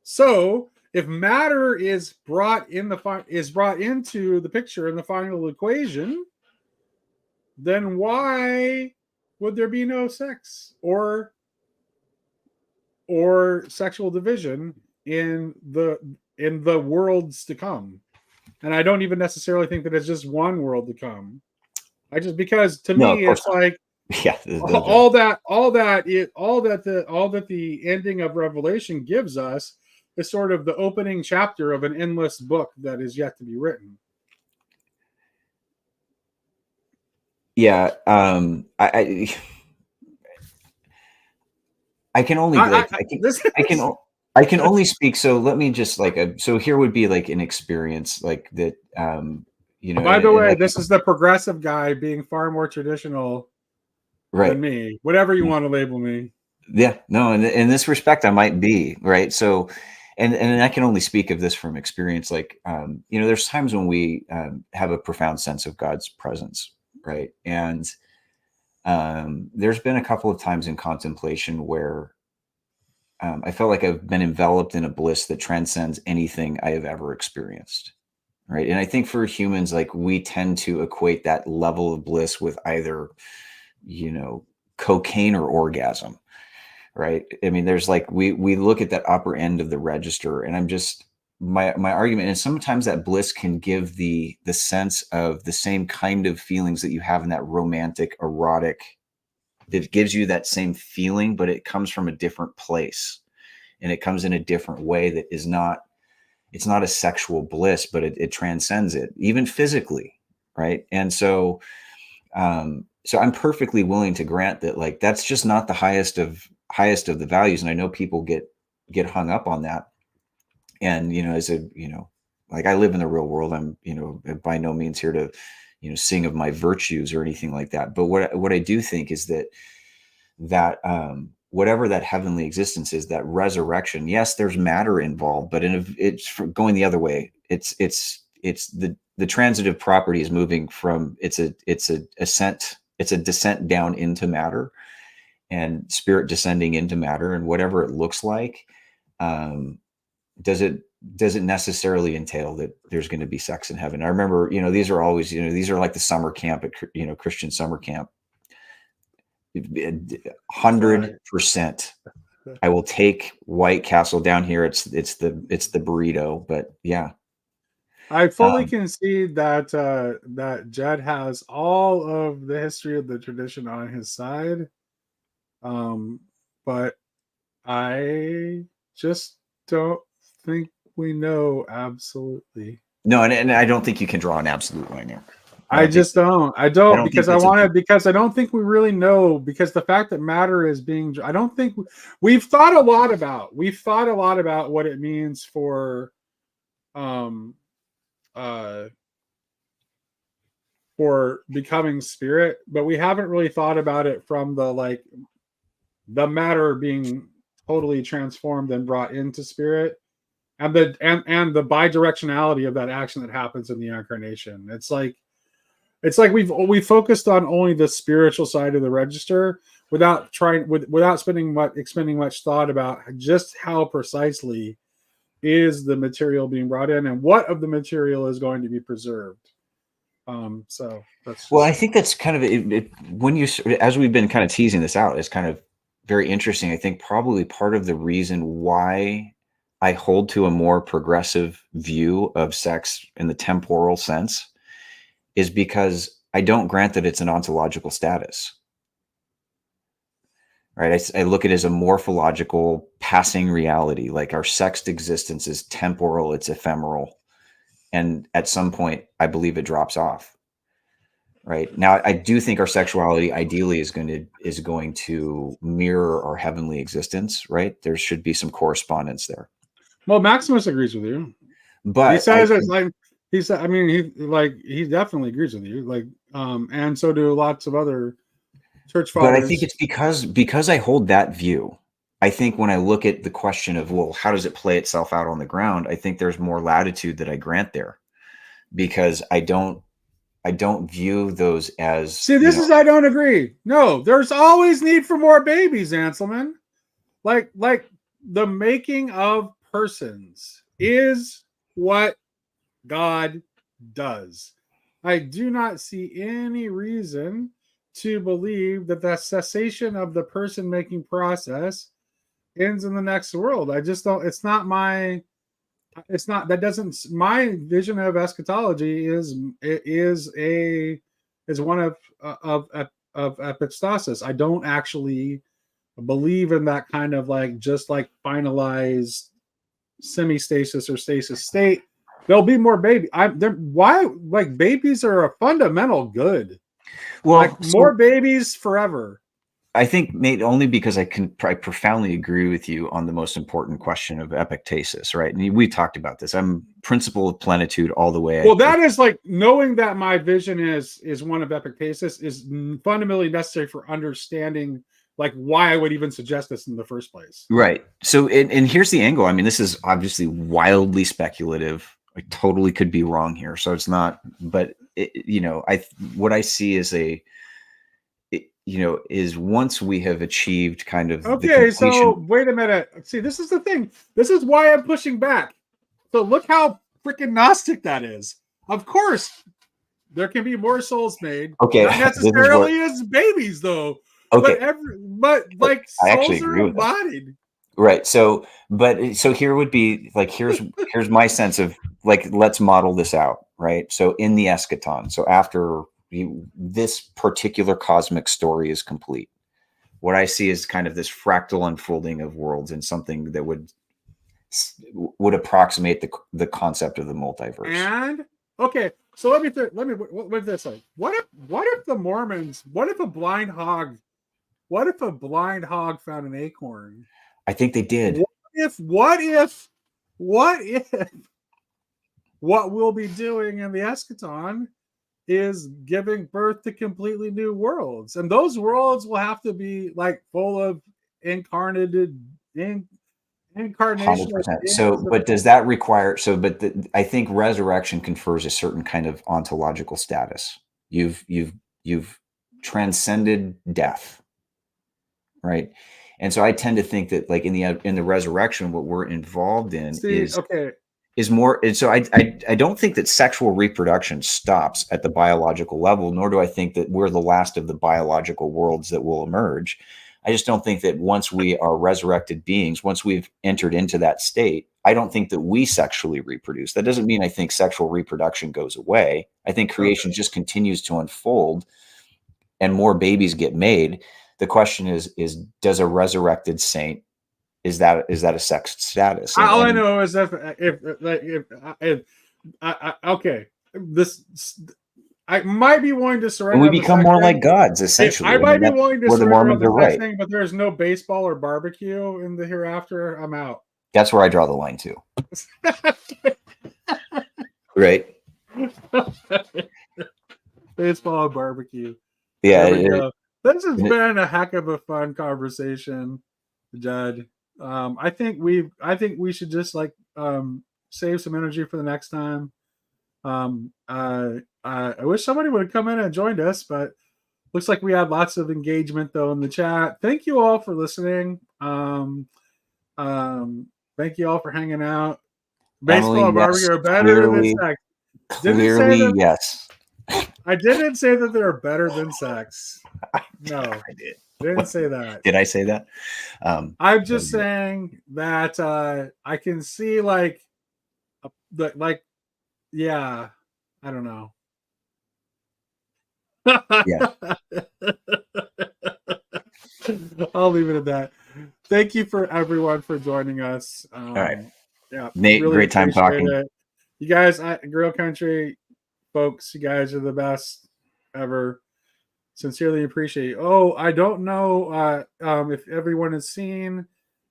so if matter is brought into the picture in the final equation, then why would there be no sex or sexual division in the worlds to come? And I don't even necessarily think that it's just one world to come. Because to me it's like all that the ending of Revelation gives us is sort of the opening chapter of an endless book that is yet to be written. Yeah, I can only I can only speak. So let me just so here would be like an experience like that. By the way, this is the progressive guy being far more traditional than me. Whatever you want to label me. Yeah, no, in this respect, I might be right. So, and I can only speak of this from experience. Like, there's times when we have a profound sense of God's presence, right? And there's been a couple of times in contemplation where I felt like I've been enveloped in a bliss that transcends anything I have ever experienced. Right. And I think for humans, like we tend to equate that level of bliss with either, cocaine or orgasm. Right. I mean, there's like we look at that upper end of the register, and I'm just my argument. And sometimes that bliss can give the sense of the same kind of feelings that you have in that romantic, erotic. It gives you that same feeling, but it comes from a different place, and it comes in a different way that is not. It's not a sexual bliss, but it transcends it, even physically, right? And so, so I'm perfectly willing to grant that, like, that's just not the highest of the values. And I know people get hung up on that. And like I live in the real world. I'm by no means here to sing of my virtues or anything like that. But what I do think is that whatever that heavenly existence is, that resurrection. Yes, there's matter involved, but it's going the other way. It's the transitive property is moving from it's a ascent. It's a descent down into matter, and spirit descending into matter, and whatever it looks like. Doesn't necessarily entail that there's going to be sex in heaven. I remember, these are always, these are like the summer camp at, Christian summer camp. 100%. I will take White Castle down here. It's the burrito, but yeah. I fully concede that that Jed has all of the history of the tradition on his side. But I just don't think we know absolutely. No, and I don't think you can draw an absolute line here. I don't because I don't think we really know, because the fact that matter is being, I don't think we've thought a lot about what it means for becoming spirit, but we haven't really thought about it from the matter being totally transformed and brought into spirit, and the bidirectionality of that action that happens in the incarnation. It's like we focused on only the spiritual side of the register without spending much thought about just how precisely is the material being brought in, and what of the material is going to be preserved. So that's I think that's kind of it, when you, as we've been kind of teasing this out, it's kind of very interesting. I think probably part of the reason why I hold to a more progressive view of sex in the temporal sense is because I don't grant that it's an ontological status. Right? I look at it as a morphological passing reality. Like our sexed existence is temporal, it's ephemeral. And at some point, I believe it drops off. Right now, I do think our sexuality ideally is going to mirror our heavenly existence. Right, there should be some correspondence there. Well, Maximus agrees with you, but he says he definitely agrees with you. And so do lots of other church fathers. But I think it's because I hold that view. I think when I look at the question of, well, how does it play itself out on the ground? I think there's more latitude that I grant there, because I don't view those as... See, I don't agree. No, there's always need for more babies, Anselman. Like the making of persons is what God does. I do not see any reason to believe that the cessation of the person making process ends in the next world. I just don't. My vision of eschatology is one of epistasis. I don't actually believe in that kind of finalized semi-stasis or stasis state. There'll be more baby. Babies are a fundamental good. Well, more babies forever. I think, mate, only because I profoundly agree with you on the most important question of epictasis, right? And we talked about this. I'm principle of plenitude all the way. Well, that is knowing that my vision is one of epictasis is fundamentally necessary for understanding why I would even suggest this in the first place. Right. So, and here's the angle. I mean, this is obviously wildly speculative. I totally could be wrong here. So it's not, but what I see is is once we have achieved kind of okay. So wait a minute. See, this is the thing. This is why I'm pushing back. So look how freaking Gnostic that is. Of course, there can be more souls made. Okay, not necessarily as babies, though. Okay, but souls are embodied. Right. So here would be here's my sense of let's model this out. Right. So in the eschaton. So after this particular cosmic story is complete, what I see is kind of this fractal unfolding of worlds and something that would approximate the concept of the multiverse. And okay, so let me with this what if the Mormons, what if a blind hog found an acorn? I think they did. What if what we'll be doing in the eschaton is giving birth to completely new worlds, and those worlds will have to be full of incarnated incarnation. 100%. So, but does that require? So, but I think resurrection confers a certain kind of ontological status. You've transcended death, right? And so I tend to think that, like, in the resurrection, what we're involved in is more. And so I don't think that sexual reproduction stops at the biological level, nor do I think that we're the last of the biological worlds that will emerge. I just don't think that once we are resurrected beings, once we've entered into that state, I don't think that we sexually reproduce. That doesn't mean I think sexual reproduction goes away. I think creation just continues to unfold and more babies get made. The question is does a resurrected saint, is that a sex status? All I know is that okay, I might be willing to surrender. We become more like gods, essentially. I might be willing to surrender the sex thing, but there's no baseball or barbecue in the hereafter. I'm out. That's where I draw the line too. Right. Baseball and barbecue. Yeah. This has been a heck of a fun conversation, Judd. I think we should just save some energy for the next time. I wish somebody would have come in and joined us, but looks like we had lots of engagement though in the chat. Thank you all for listening. Thank you all for hanging out. Baseball and barbecue are better than sex. Clearly, yes. I didn't say that they're better than sex. No, I did. Didn't say that. Did I say that? I'm just saying that I can see yeah, I don't know. Yeah. I'll leave it at that. Thank you for everyone for joining us. All right. Yeah, Nate, really great time talking. You guys, Grill Country folks, you guys are the best ever. Sincerely appreciate it. Oh, I don't know if everyone has seen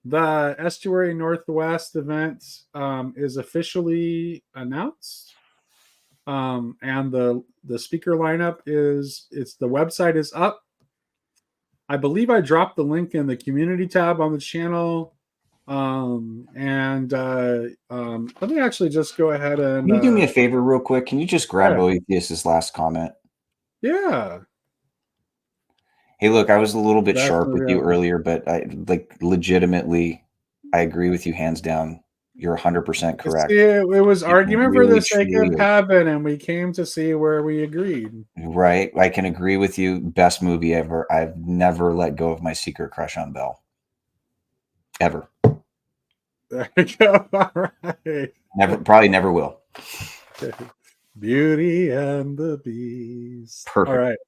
the Estuary Northwest event is officially announced. And the speaker lineup the website is up. I believe I dropped the link in the community tab on the channel. Let me actually just go ahead and. Can you do me a favor real quick? Can you just grab Boethius's last comment? Yeah. Hey, look, I was a little bit sharp with you earlier, but legitimately, I agree with you hands down. You're 100% correct. See, it was argument for the sake of heaven, and we came to see where we agreed. Right. I can agree with you. Best movie ever. I've never let go of my secret crush on Belle. Ever. There you go. All right. Probably never will. Beauty and the Beast. Perfect. All right.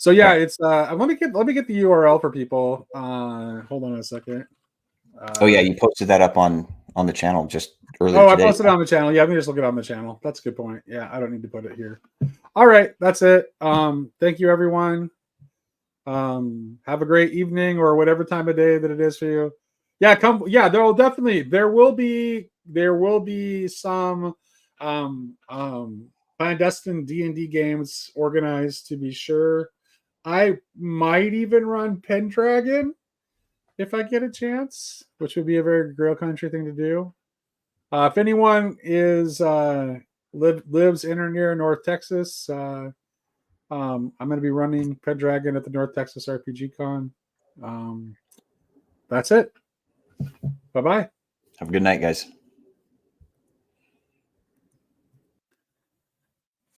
So yeah, it's let me get the URL for people. Hold on a second. You posted that up on the channel just earlier today. I posted it on the channel. Yeah, let me just look it on the channel. That's a good point. Yeah, I don't need to put it here. All right, that's it. Thank you, everyone. Have a great evening or whatever time of day that it is for you. Yeah, come. Yeah, there will be some clandestine D&D games organized, to be sure. I might even run Pendragon if I get a chance, which would be a very Grail Country thing to do. If anyone lives in or near North Texas, I'm going to be running Pendragon at the North Texas RPG Con. That's it. Bye-bye. Have a good night, guys.